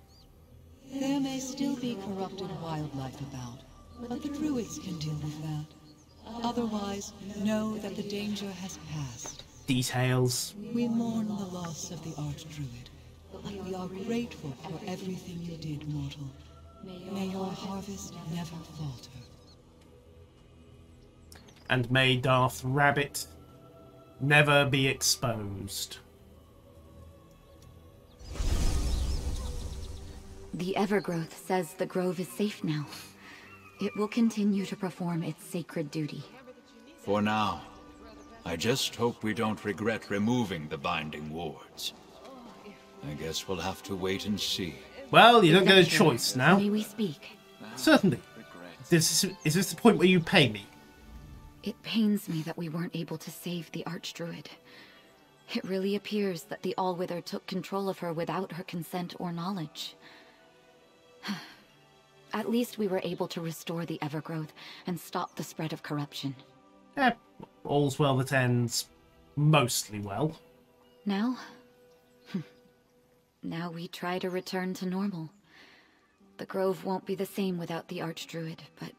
There may still be corrupted wildlife about, but the Druids can deal with that. Otherwise, know that the danger has passed. Details. We mourn the loss of the Archdruid, but we are grateful for everything you did, mortal. May your harvest never falter. And may Darth Rabbit never be exposed. The Evergrowth says the grove is safe now. It will continue to perform its sacred duty. For now. I just hope we don't regret removing the binding wards. I guess we'll have to wait and see. Well, you don't get a choice now. May we speak? Certainly. Is this the point where you pay me? It pains me that we weren't able to save the Archdruid. It really appears that the Allwither took control of her without her consent or knowledge. At least we were able to restore the Evergrowth and stop the spread of corruption. All's well that ends mostly well. Now? Now we try to return to normal. The grove won't be the same without the Archdruid, but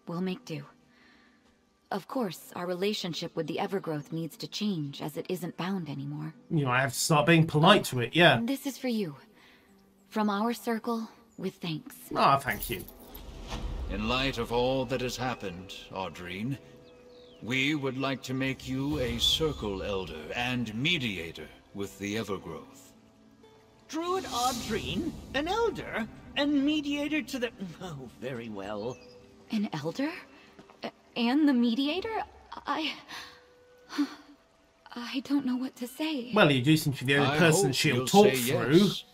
we'll make do. Of course, our relationship with the Evergrowth needs to change, as it isn't bound anymore. You know, I have to start being polite to it, yeah. This is for you. From our circle, with thanks. Ah, thank you. In light of all that has happened, Audrine, we would like to make you a Circle Elder and Mediator with the Evergrowth. Druid Audrine? An Elder? And Mediator to the... Oh, very well. An Elder? And the Mediator? I don't know what to say. Well, you do seem to be the only person she'll talk through. Yes.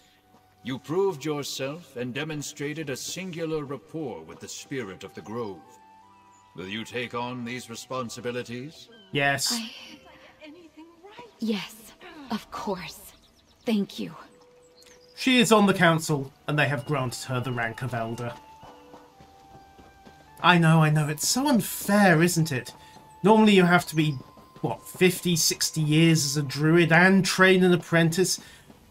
You proved yourself and demonstrated a singular rapport with the spirit of the Grove. Will you take on these responsibilities? Yes. Yes, of course. Thank you. She is on the council, and they have granted her the rank of Elder. I know. It's so unfair, isn't it? Normally you have to be, what, 50, 60 years as a druid and train an apprentice?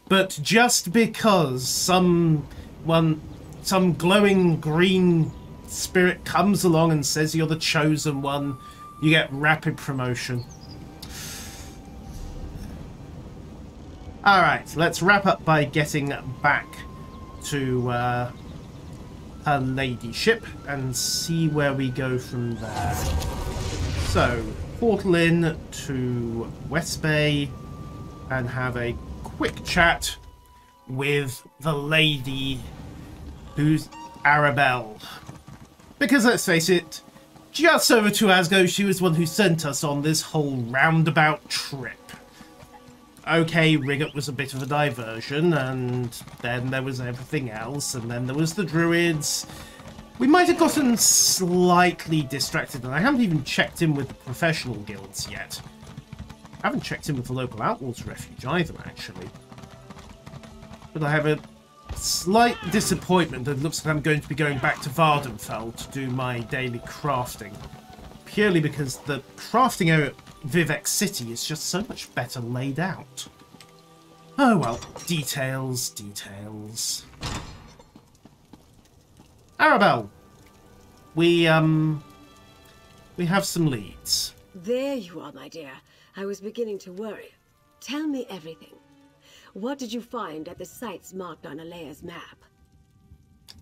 But just because some glowing green spirit comes along and says you're the chosen one, you get rapid promotion. Alright, let's wrap up by getting back to her ladyship and see where we go from there. So, portal in to West Bay and have a quick chat with the lady who's Arabelle. Because let's face it, just over 2 hours ago she was the one who sent us on this whole roundabout trip. Okay, Rigot was a bit of a diversion, and then there was everything else, and then there was the Druids. We might have gotten slightly distracted, and I haven't even checked in with the professional guilds yet. I haven't checked in with the local Outlaws Refuge either, actually. But I have a slight disappointment that it looks like I'm going to be going back to Vardenfell to do my daily crafting. Purely because the crafting area at Vivec City is just so much better laid out. Oh well, details. Arabelle, we have some leads. There you are, my dear. I was beginning to worry. Tell me everything. What did you find at the sites marked on Alea's map?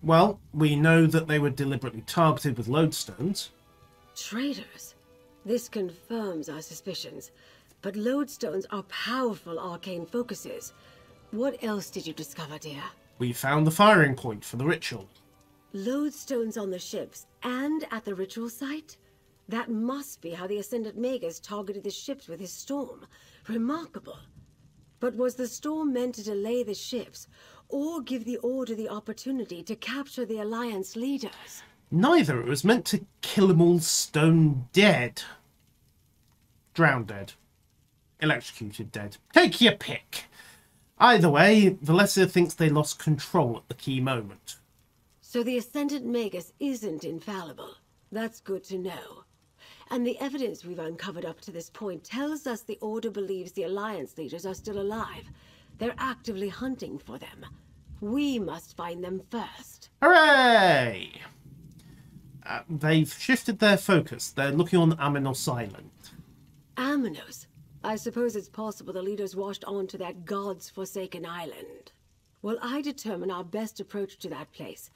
Well, we know that they were deliberately targeted with lodestones. Traitors? This confirms our suspicions. But lodestones are powerful arcane focuses. What else did you discover, dear? We found the firing point for the ritual. Lodestones on the ships and at the ritual site? That must be how the Ascendant Magus targeted the ships with his storm. Remarkable. But was the storm meant to delay the ships, or give the Order the opportunity to capture the Alliance leaders? Neither. It was meant to kill them all stone dead. Drowned dead. Electrocuted dead. Take your pick. Either way, Valencia thinks they lost control at the key moment. So the Ascendant Magus isn't infallible. That's good to know. And the evidence we've uncovered up to this point tells us the Order believes the Alliance leaders are still alive. They're actively hunting for them. We must find them first. Hooray! they've shifted their focus. They're looking on Aminos Island. Aminos? I suppose it's possible the leaders washed on to that god's forsaken island. Well, I determine our best approach to that place.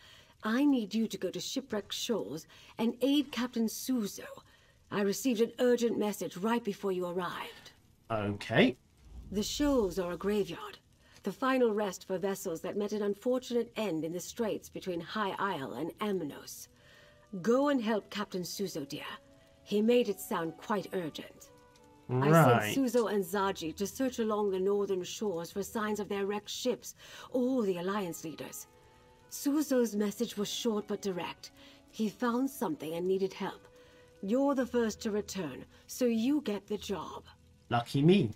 I need you to go to Shipwreck Shoals and aid Captain Suzo. I received an urgent message right before you arrived. Okay. The shoals are a graveyard. The final rest for vessels that met an unfortunate end in the straits between High Isle and Aminos. Go and help Captain Suzo, dear. He made it sound quite urgent. Right. I sent Suzo and Zaji to search along the northern shores for signs of their wrecked ships or the Alliance leaders. Suzo's message was short but direct. He found something and needed help. You're the first to return, so you get the job. Lucky me.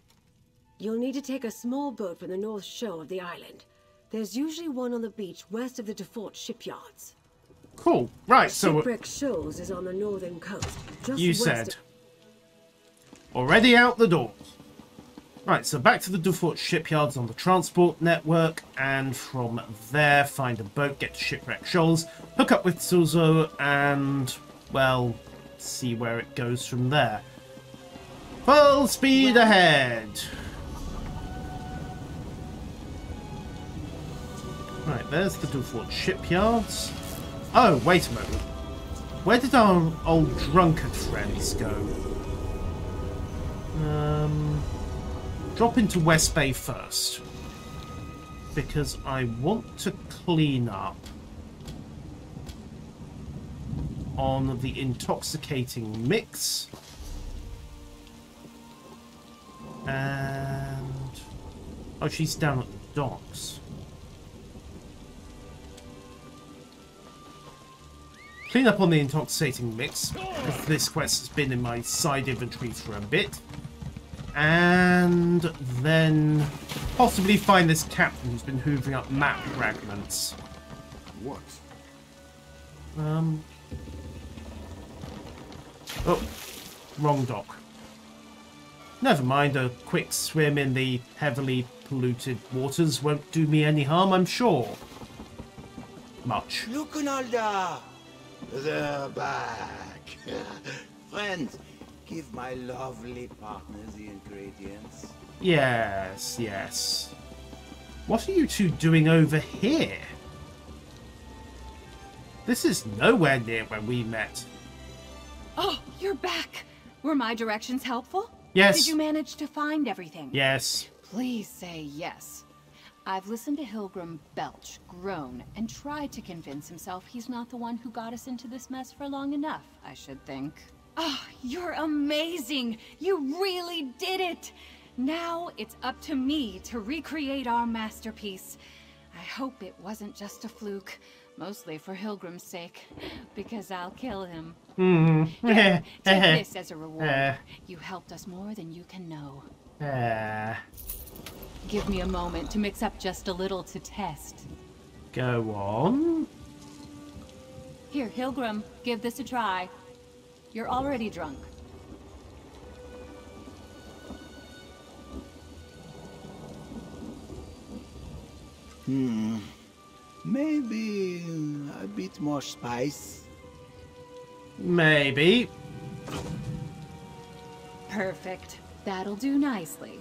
You'll need to take a small boat from the north shore of the island. There's usually one on the beach west of the Defort shipyards. Cool. Right, so... Shipwreck Shoals is on the northern coast. Just you west said. Already out the door. Right, so back to the Defort shipyards on the transport network, and from there find a boat, get to Shipwreck Shoals, hook up with Suzo, and, well, see where it goes from there. Full speed ahead! Right, there's the Defort shipyards. Oh, wait a moment. Where did our old drunkard friends go? Drop into West Bay first. Because I want to clean up on the intoxicating mix. And... oh, she's down at the docks. Clean up on the intoxicating mix, because this quest has been in my side inventory for a bit. And then possibly find this captain who's been hoovering up map fragments. What? Oh, wrong dock. Never mind, a quick swim in the heavily polluted waters won't do me any harm, I'm sure. Much. Look, Nalda! They're back. Friends, give my lovely partner the ingredients. Yes, yes. What are you two doing over here? This is nowhere near where we met. Oh, you're back. Were my directions helpful? Yes. Did you manage to find everything? Yes. Please say yes. I've listened to Hilgrim belch, groan, and try to convince himself he's not the one who got us into this mess for long enough, I should think. Oh, you're amazing! You really did it! Now it's up to me to recreate our masterpiece. I hope it wasn't just a fluke, mostly for Hilgrim's sake, because I'll kill him. Here, take this as a reward. You helped us more than you can know. Give me a moment to mix up just a little to test. Go on. Here, Hilgrim, give this a try. You're already drunk. Maybe a bit more spice. Maybe. Perfect. That'll do nicely.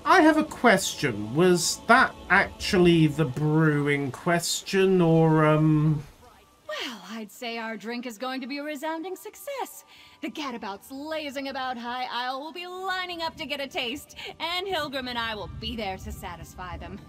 I have a question. Was that actually the brewing question, or, Well, I'd say our drink is going to be a resounding success. The gadabouts lazing about High Isle will be lining up to get a taste, and Hilgrim and I will be there to satisfy them.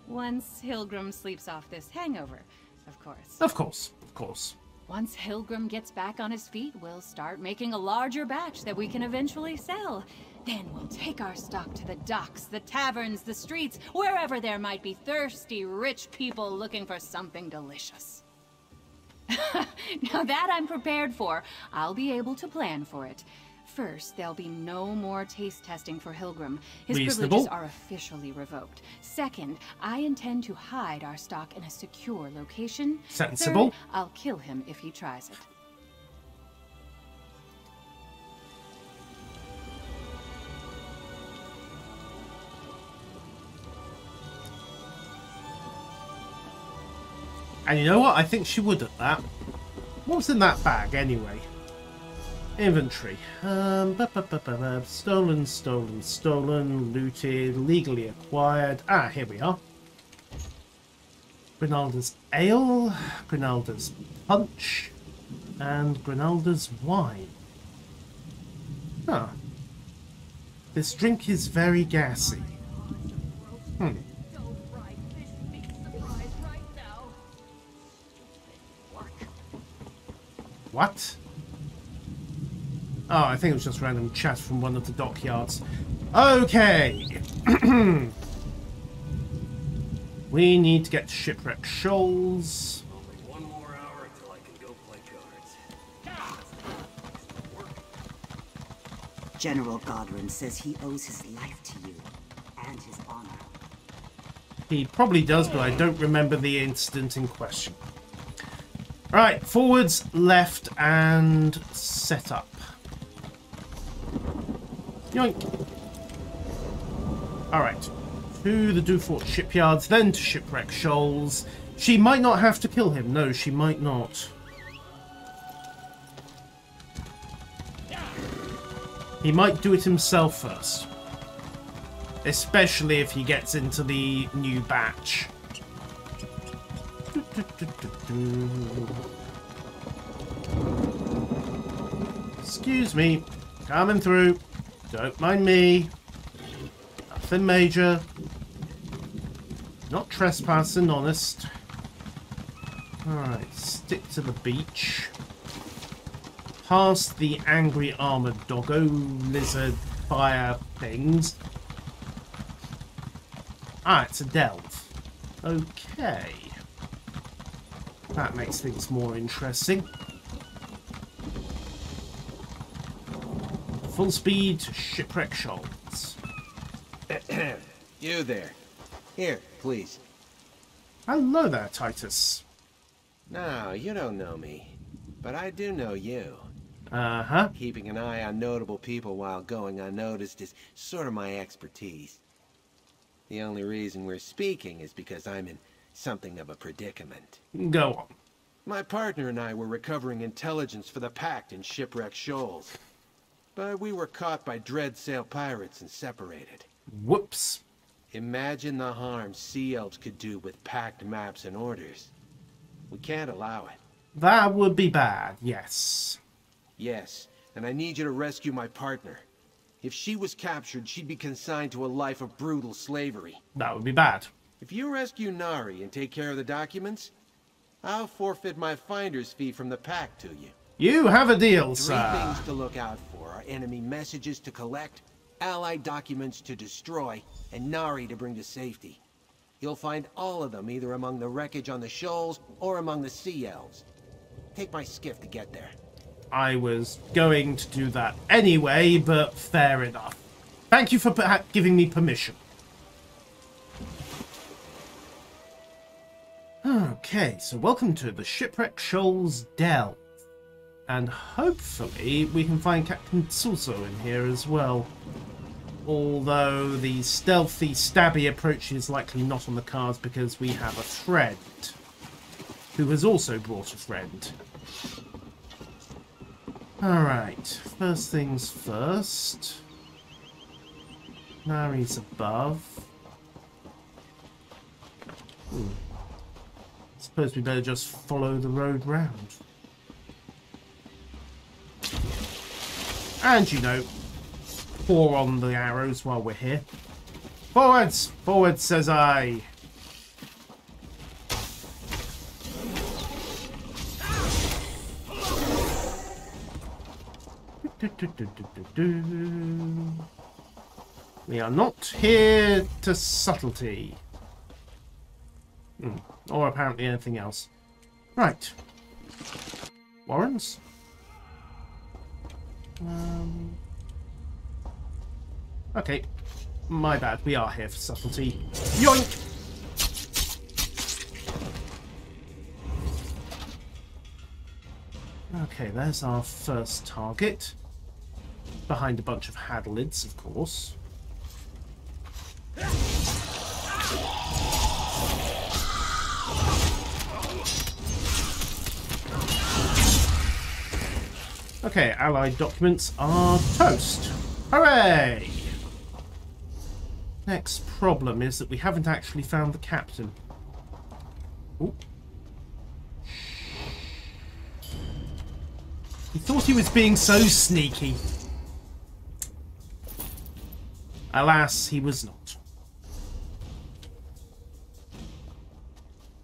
Once Hilgrim sleeps off this hangover, of course. Of course, of course. Once Hilgrim gets back on his feet, we'll start making a larger batch that we can eventually sell. Then we'll take our stock to the docks, the taverns, the streets, wherever there might be thirsty, rich people looking for something delicious. Now that I'm prepared for, I'll be able to plan for it. First, there'll be no more taste testing for Hilgrim. His privileges are officially revoked. Second, I intend to hide our stock in a secure location. Sensible. Third, I'll kill him if he tries it. And you know what? I think she would at that. What was in that bag anyway? Inventory. Stolen, stolen, stolen, looted, legally acquired. Ah, here we are. Grinalda's ale, Grinalda's punch, and Grinalda's wine. Huh. This drink is very gassy. What? Oh, I think it was just random chat from one of the dockyards. Okay. We need to get to Shipwreck Shoals. Only 1 more hour until I can go play cards. General Godwin says he owes his life to you and his honor. He probably does, but I don't remember the incident in question. Right, forwards, left, and set up. Yoink. Alright. To the Dufort shipyards, then to Shipwreck Shoals. She might not have to kill him. No, she might not. He might do it himself first. Especially if he gets into the new batch. Excuse me. Coming through. Don't mind me. Nothing major. Not trespassing, honest. Alright, stick to the beach. Past the angry armored doggo lizard fire things. Ah, it's a delve. Okay. That makes things more interesting. Full speed to Shipwreck Shoals. You there. Here, please. Hello there, Titus. No, you don't know me. But I do know you. Uh-huh. Keeping an eye on notable people while going unnoticed is sort of my expertise. The only reason we're speaking is because I'm in something of a predicament. Go on. My partner and I were recovering intelligence for the Pact in Shipwreck Shoals. But we were caught by Dreadsail pirates and separated. Whoops. Imagine the harm Sea Elves could do with Pact maps and orders. We can't allow it. That would be bad, yes. Yes, and I need you to rescue my partner. If she was captured, she'd be consigned to a life of brutal slavery. That would be bad. If you rescue Nari and take care of the documents, I'll forfeit my finder's fee from the Pact to you. You have a deal, 3 sir. things to look out for are enemy messages to collect, allied documents to destroy, and Nari to bring to safety. You'll find all of them either among the wreckage on the shoals or among the Sea Elves. Take my skiff to get there. I was going to do that anyway, but fair enough. Thank you for giving me permission. Okay, so welcome to the Shipwreck Shoals Delve. And hopefully we can find Captain Tsuso in here as well. Although the stealthy, stabby approach is likely not on the cards because we have a friend who has also brought a friend. Alright, first things first. Nari's above. Suppose we better just follow the road round. And, you know, pour on the arrows while we're here. Forwards! Forwards, says I. We are not here to subtlety. Or apparently anything else. Right. Warrens? Okay. My bad. We are here for subtlety. Yoink! Okay, there's our first target. Behind a bunch of hadlids, of course. Okay, allied documents are toast. Hooray! Next problem is that we haven't actually found the captain. Ooh. He thought he was being so sneaky. Alas, he was not.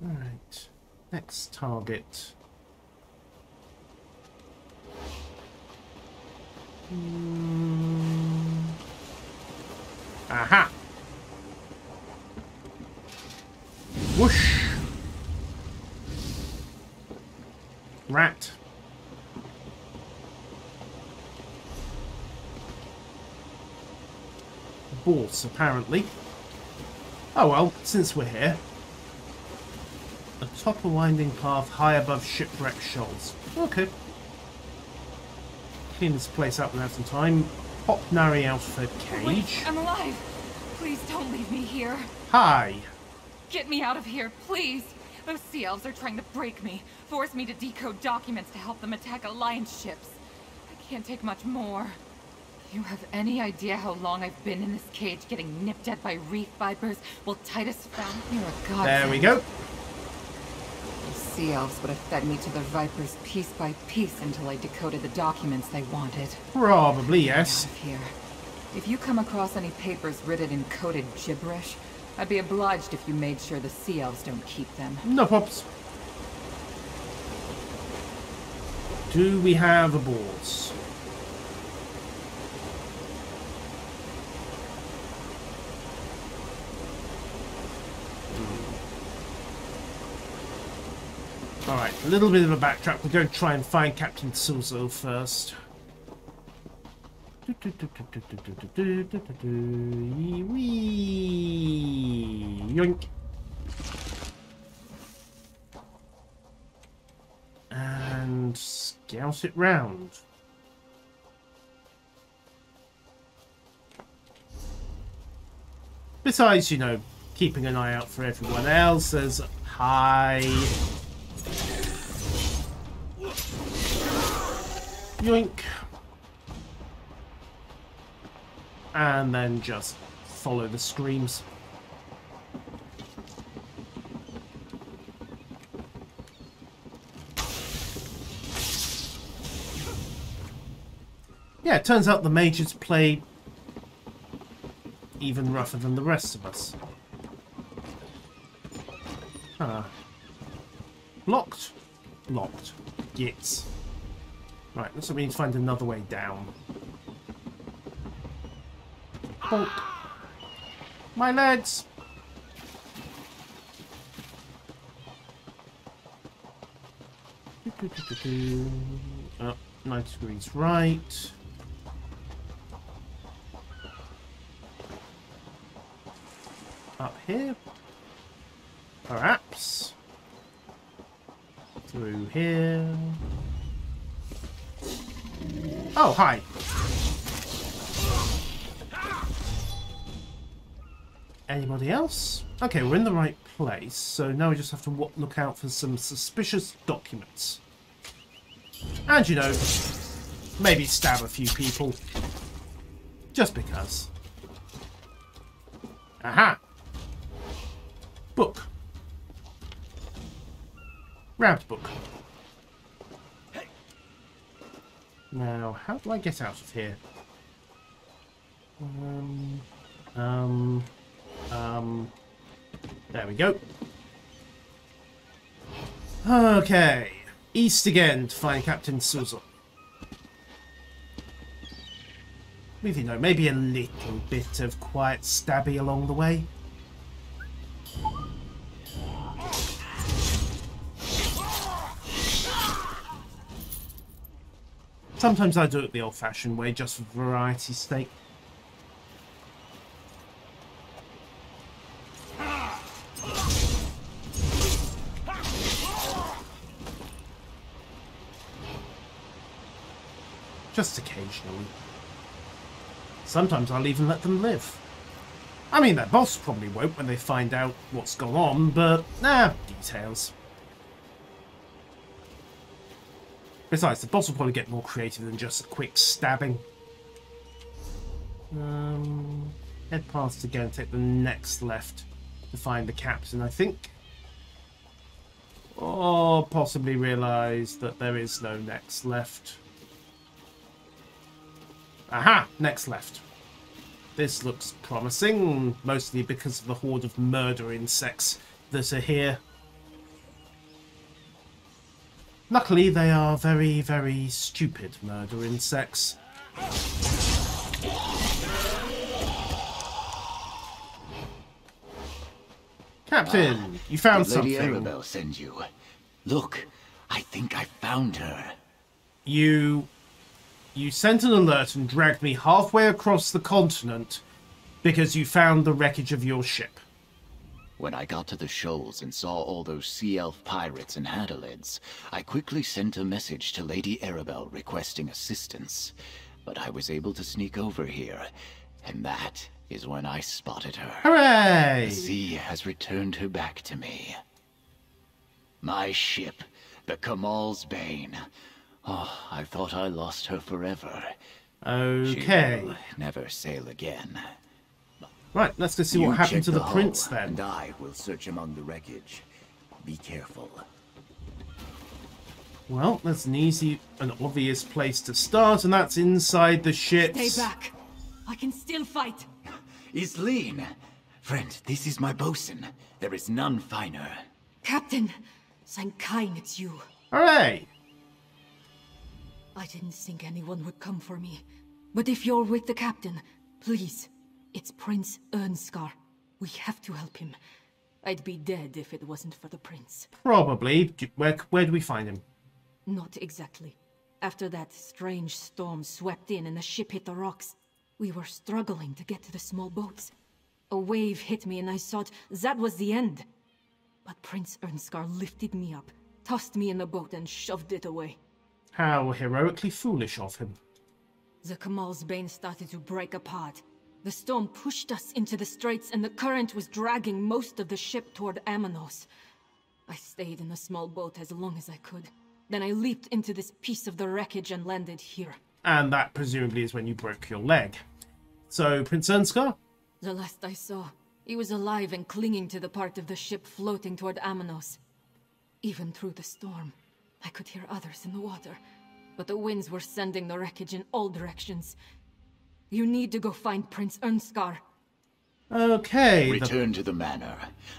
Alright. Next target. Aha! Whoosh! Rat. Boss, apparently. Oh well, since we're here. Atop a winding path high above shipwreck shoals. Okay. Clean this place up without some time. Pop Nari out of her cage. Wait, I'm alive! Please don't leave me here. Hi. Get me out of here, please! Those sea elves are trying to break me, force me to decode documents to help them attack Alliance ships. I can't take much more. You have any idea how long I've been in this cage getting nipped at by reef vipers while Titus found me? You're a god. There we go. The sea elves would have fed me to the vipers piece by piece until I decoded the documents they wanted. Probably, yes. Get out of here. If you come across any papers written in coded gibberish, I'd be obliged if you made sure the sea elves don't keep them. No props. Do we have a boss? Alright, a little bit of a backtrack. We're going to try and find Captain Suzo first. Yoink. And scout it round. Besides, you know, keeping an eye out for everyone else. There's hi. Yoink. And then just follow the screams. Yeah, it turns out the mages play even rougher than the rest of us. Huh. Locked? Locked. Gits. Right, looks like we need to find another way down. Bonk. My legs! Oh, 90 degrees right. Up here? Perhaps. Through here. Oh, hi. Anybody else? Okay, we're in the right place, so now we just have to look out for some suspicious documents. And, you know, maybe stab a few people. Just because. Aha! Book. Grabbed book. Now, how do I get out of here? There we go. Okay. East again to find Captain Suzo. With, you know, maybe a little bit of quiet stabby along the way. Sometimes I do it the old-fashioned way, just for variety's sake. Just occasionally. Sometimes I'll even let them live. I mean, their boss probably won't when they find out what's gone on, but, details. Besides, the boss will probably get more creative than just a quick stabbing. Head past again, take the next left to find the captain, I think. Or possibly realise that there is no next left. Aha! Next left. This looks promising, mostly because of the horde of murder insects that are here. Luckily, they are very, very stupid murder insects. Captain, you found something. Lady Arabelle sends you. Look, I think I found her. You sent an alert and dragged me halfway across the continent because you found the wreckage of your ship. When I got to the shoals and saw all those sea elf pirates and hadalids, I quickly sent a message to Lady Arabelle requesting assistance. But I was able to sneak over here, and that is when I spotted her. Hooray! The sea has returned her back to me. My ship, the Kamal's Bane. Oh, I thought I lost her forever. Okay. She will never sail again. Right, let's go see what happened to the prince then. And I will search among the wreckage. Be careful. Well, that's an obvious place to start, and that's inside the ships. Stay back. I can still fight. Isleen! Friend, this is my bosun. There is none finer. Captain! Sankain, it's you. Hooray! I didn't think anyone would come for me. But if you're with the captain, please. It's Prince Ernskar. We have to help him. I'd be dead if it wasn't for the prince. Probably. Where do we find him? Not exactly. After that strange storm swept in and the ship hit the rocks, we were struggling to get to the small boats. A wave hit me and I thought that was the end. But Prince Ernskar lifted me up, tossed me in the boat and shoved it away. How heroically foolish of him. The Kamal's Bane started to break apart. The storm pushed us into the straits and the current was dragging most of the ship toward Amanos. I stayed in the small boat as long as I could. Then I leaped into this piece of the wreckage and landed here. And that presumably is when you broke your leg. So, Prince Ernskar? The last I saw, he was alive and clinging to the part of the ship floating toward Amanos. Even through the storm, I could hear others in the water, but the winds were sending the wreckage in all directions. You need to go find Prince Ernskar. Okay. Return to the manor.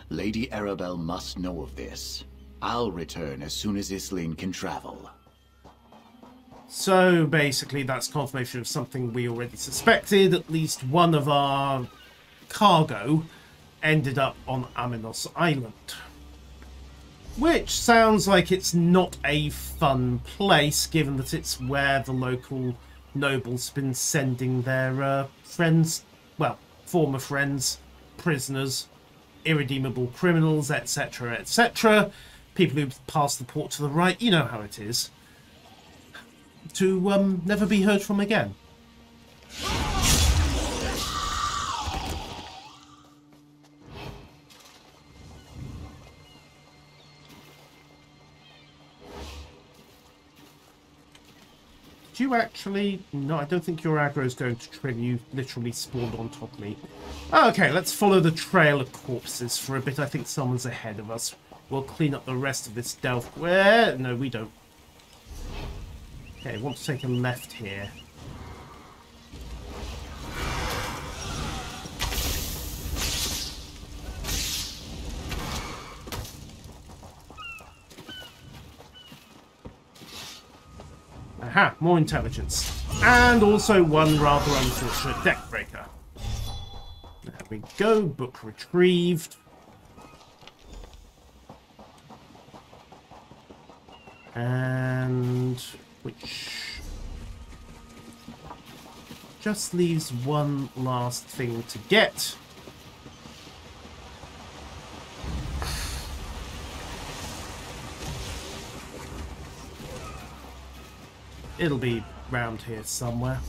Lady Arabelle must know of this. I'll return as soon as Isleen can travel. So basically that's confirmation of something we already suspected. At least one of our cargo ended up on Amanos Island. Which sounds like it's not a fun place, given that it's where the local nobles been sending their friends, well, former friends, prisoners, irredeemable criminals, etc., etc. People who pass the port to the right, you know how it is. To never be heard from again. Do you actually... No, I don't think your aggro is going to trigger. You literally spawned on top of me. Okay, let's follow the trail of corpses for a bit. I think someone's ahead of us. We'll clean up the rest of this delve. Where? No, we don't. Okay, I want to take a left here. Aha, more intelligence. And also one rather unfortunate deck breaker. There we go, book retrieved. And which just leaves one last thing to get. It'll be round here somewhere.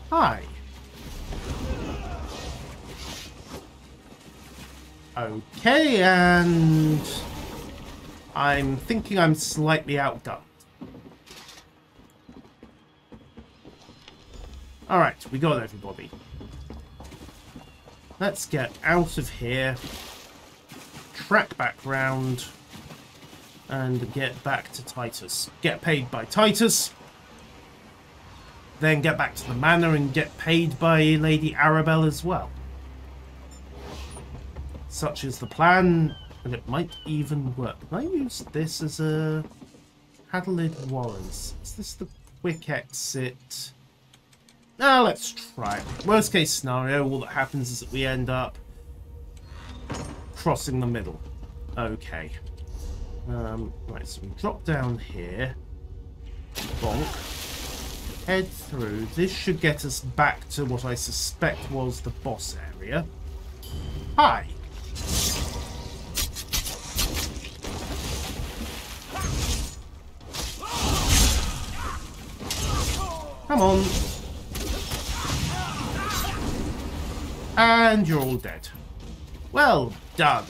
Hi. Okay, and I'm thinking I'm slightly outgunned. Alright, we got everybody. Let's get out of here. Track back round. And get back to Titus. Get paid by Titus. Then get back to the manor and get paid by Lady Arabelle as well. Such is the plan, and it might even work. Can I use this as a Hadalid Warrens? Is this the quick exit? Now let's try it. Worst case scenario, all that happens is that we end up crossing the middle. Okay. Right, so we drop down here. Bonk. Head through. This should get us back to what I suspect was the boss area. Hi. Come on. And you're all dead. Well done.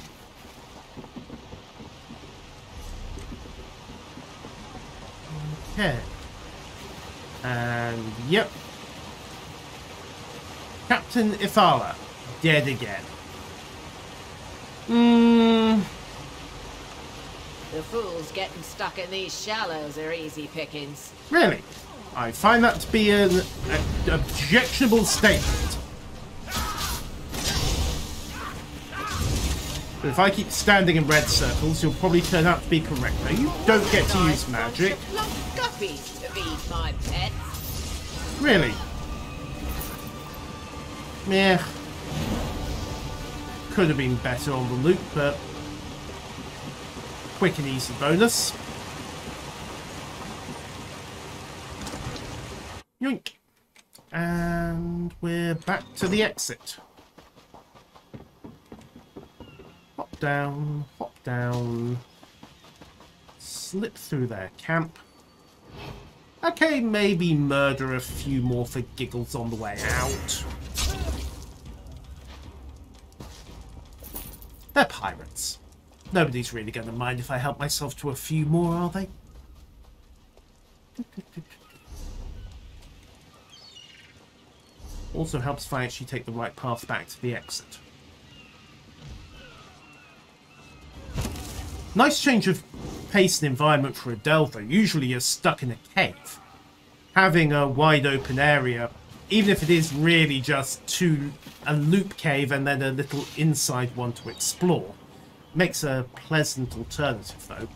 Okay. And yep. Captain Ifala, dead again. The fools getting stuck in these shallows are easy pickings. Really? I find that to be an objectionable statement. But if I keep standing in red circles, you'll probably turn out to be correct. Now, you don't get to use magic. Guppies to feed my pets. Really? Meh. Could have been better on the loop, but quick and easy bonus. Yoink. And we're back to the exit. Hop down, slip through their camp. Okay, maybe murder a few more for giggles on the way out. They're pirates. Nobody's really going to mind if I help myself to a few more, are they? Also helps if I actually take the right path back to the exit. Nice change of pace and environment for a Delver. Usually you're stuck in a cave. Having a wide open area, even if it is really just a loop cave and then a little inside one to explore, makes a pleasant alternative though.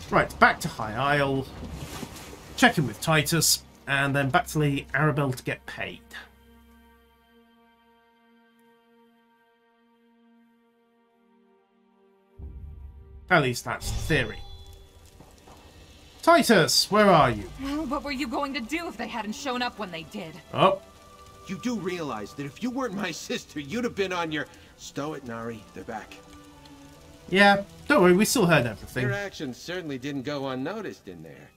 Right, back to High Isle, check in with Titus, and then back to Lady Arabelle to get paid. At least that's the theory. Titus, where are you? Well, what were you going to do if they hadn't shown up when they did? Oh. You do realize that if you weren't my sister, you'd have been on your... Stow it, Nari. They're back. Yeah, don't worry, we still heard everything. Your actions certainly didn't go unnoticed in there.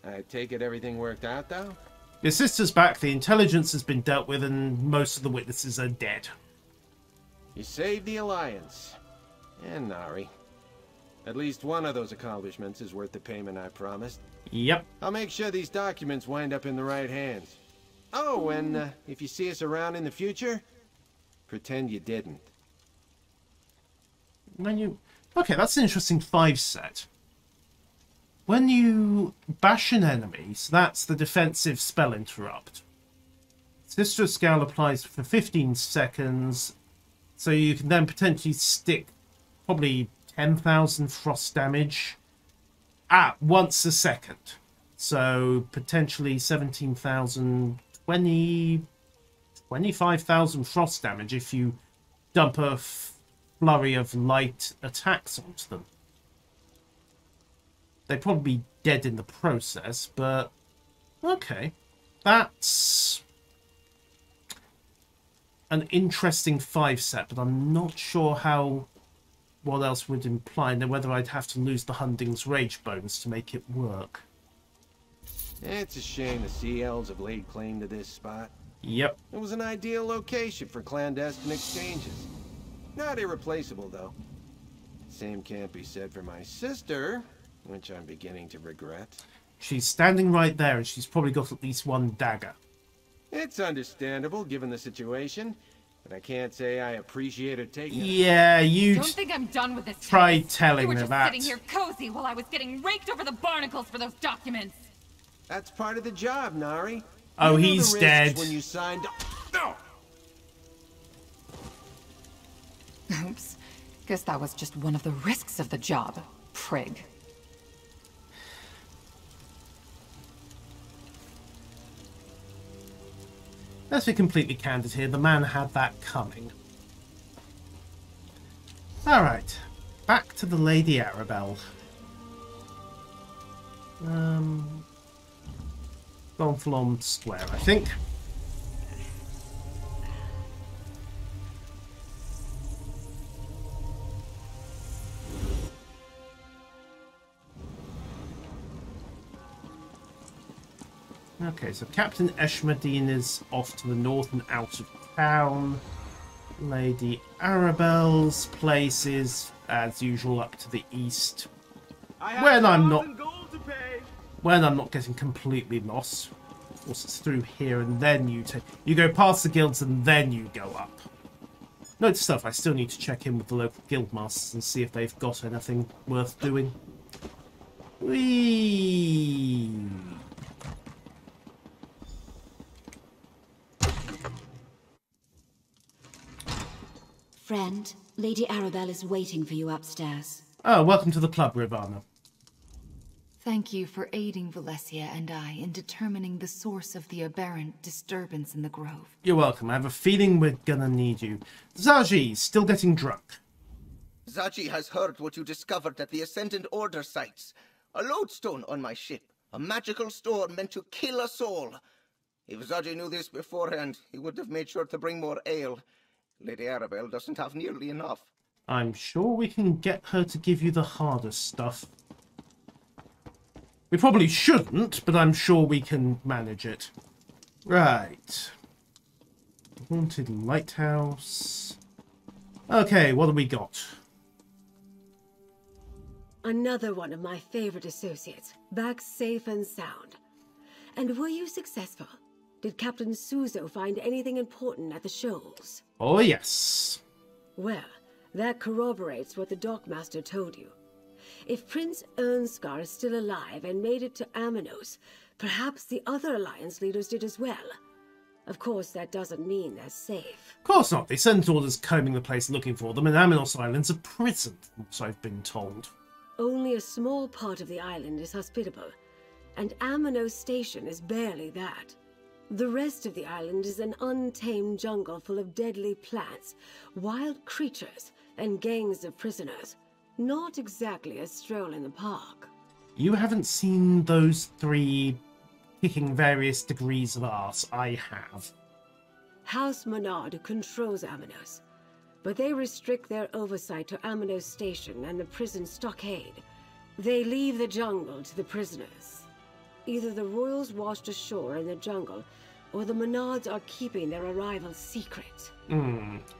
I take it everything worked out, though? Your sister's back, the intelligence has been dealt with, and most of the witnesses are dead. You saved the Alliance. And Nari. At least one of those accomplishments is worth the payment I promised. Yep. I'll make sure these documents wind up in the right hands. Oh, and if you see us around in the future, pretend you didn't. Okay, that's an interesting 5 set. When you bash an enemy, so that's the defensive spell interrupt. Sister Scowl applies for 15 seconds, so you can then potentially stick probably 10,000 frost damage at once a second. So potentially 17,000, 25,000 frost damage if you dump a flurry of light attacks onto them. They'd probably be dead in the process, but okay. That's an interesting 5 set, but I'm not sure what else would imply, and whether I'd have to lose the Hunding's Rage bonus to make it work. It's a shame the Sea Elves have laid claim to this spot. Yep. It was an ideal location for clandestine exchanges. Not irreplaceable, though. Same can't be said for my sister, which I'm beginning to regret. She's standing right there, and she's probably got at least one dagger. It's understandable, given the situation. But I can't say I appreciate her taking it. Yeah, you Don't think I'm done with this. Try Tennis. telling you were her just that. sitting here cozy while I was getting raked over the barnacles for those documents. That's part of the job, Nari. Oh, You knew he's the risks dead. When you signed... No! Oops. Guess that was just one of the risks of the job, prig. Let's be completely candid here. The man had that coming. Alright. Back to the Lady Arabelle. Gonfalon Square, I think. Okay, so Captain Eshmadine is off to the north and out of town. Lady Arabelle's place is, as usual, up to the east. When I'm not getting completely lost. Of course, it's through here, and then you go past the guilds, and then you go up. Note to self, I still need to check in with the local guild masters and see if they've got anything worth doing. Whee! Friend, Lady Arabelle is waiting for you upstairs. Oh, welcome to the club, Ravana. Thank you for aiding Valencia and I in determining the source of the aberrant disturbance in the grove. You're welcome. I have a feeling we're gonna need you. Zaji, still getting drunk. Zaji has heard what you discovered at the Ascendant Order sites. A lodestone on my ship. A magical stone meant to kill us all. If Zaji knew this beforehand, he would have made sure to bring more ale. Lady Arabelle doesn't have nearly enough. I'm sure we can get her to give you the hardest stuff. We probably shouldn't, but I'm sure we can manage it. Right. Haunted Lighthouse. Okay, what have we got? Another one of my favorite associates, back safe and sound. And were you successful? Did Captain Suzo find anything important at the shoals? Oh, yes. Well, that corroborates what the Dockmaster told you. If Prince Ernskar is still alive and made it to Amanos, perhaps the other Alliance leaders did as well. Of course, that doesn't mean they're safe. Of course not. The Ascendant Order's combing the place looking for them, and Amanos Island's a prison, so I've been told. Only a small part of the island is hospitable, and Amanos Station is barely that. The rest of the island is an untamed jungle full of deadly plants, wild creatures, and gangs of prisoners. Not exactly a stroll in the park. You haven't seen those three kicking various degrees of arse. I have. House Menard controls Amanos, but they restrict their oversight to Amanos Station and the prison stockade. They leave the jungle to the prisoners. Either the royals washed ashore in the jungle, or the Menards are keeping their arrival secret.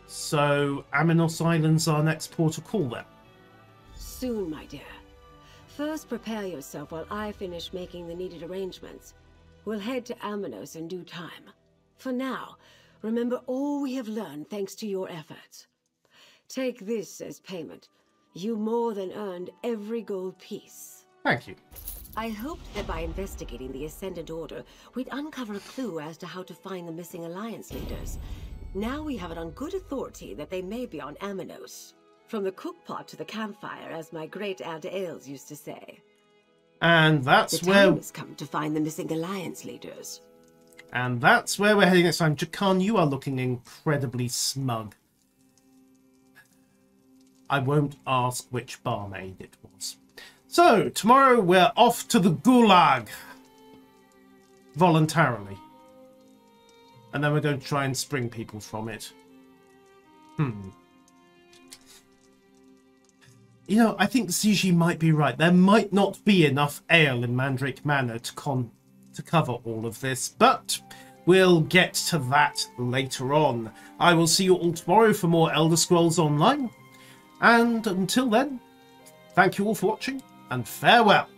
So, Amanos Island's our next port of call then? Soon, my dear. First, prepare yourself while I finish making the needed arrangements. We'll head to Amanos in due time. For now, remember all we have learned thanks to your efforts. Take this as payment. You more than earned every gold piece. Thank you. I hoped that by investigating the Ascendant Order, we'd uncover a clue as to how to find the missing Alliance leaders. Now we have it on good authority that they may be on Amanos. From the cookpot to the campfire, as my great-aunt Ailes used to say. And that's the time has come to find the missing Alliance leaders. And that's where we're heading next time. Jakan, you are looking incredibly smug. I won't ask which barmaid it was. So, tomorrow we're off to the Gulag. Voluntarily. And then we're going to try and spring people from it. You know, I think Ziji might be right. There might not be enough ale in Mandrake Manor to cover all of this, but we'll get to that later on. I will see you all tomorrow for more Elder Scrolls Online. And until then, thank you all for watching, and farewell.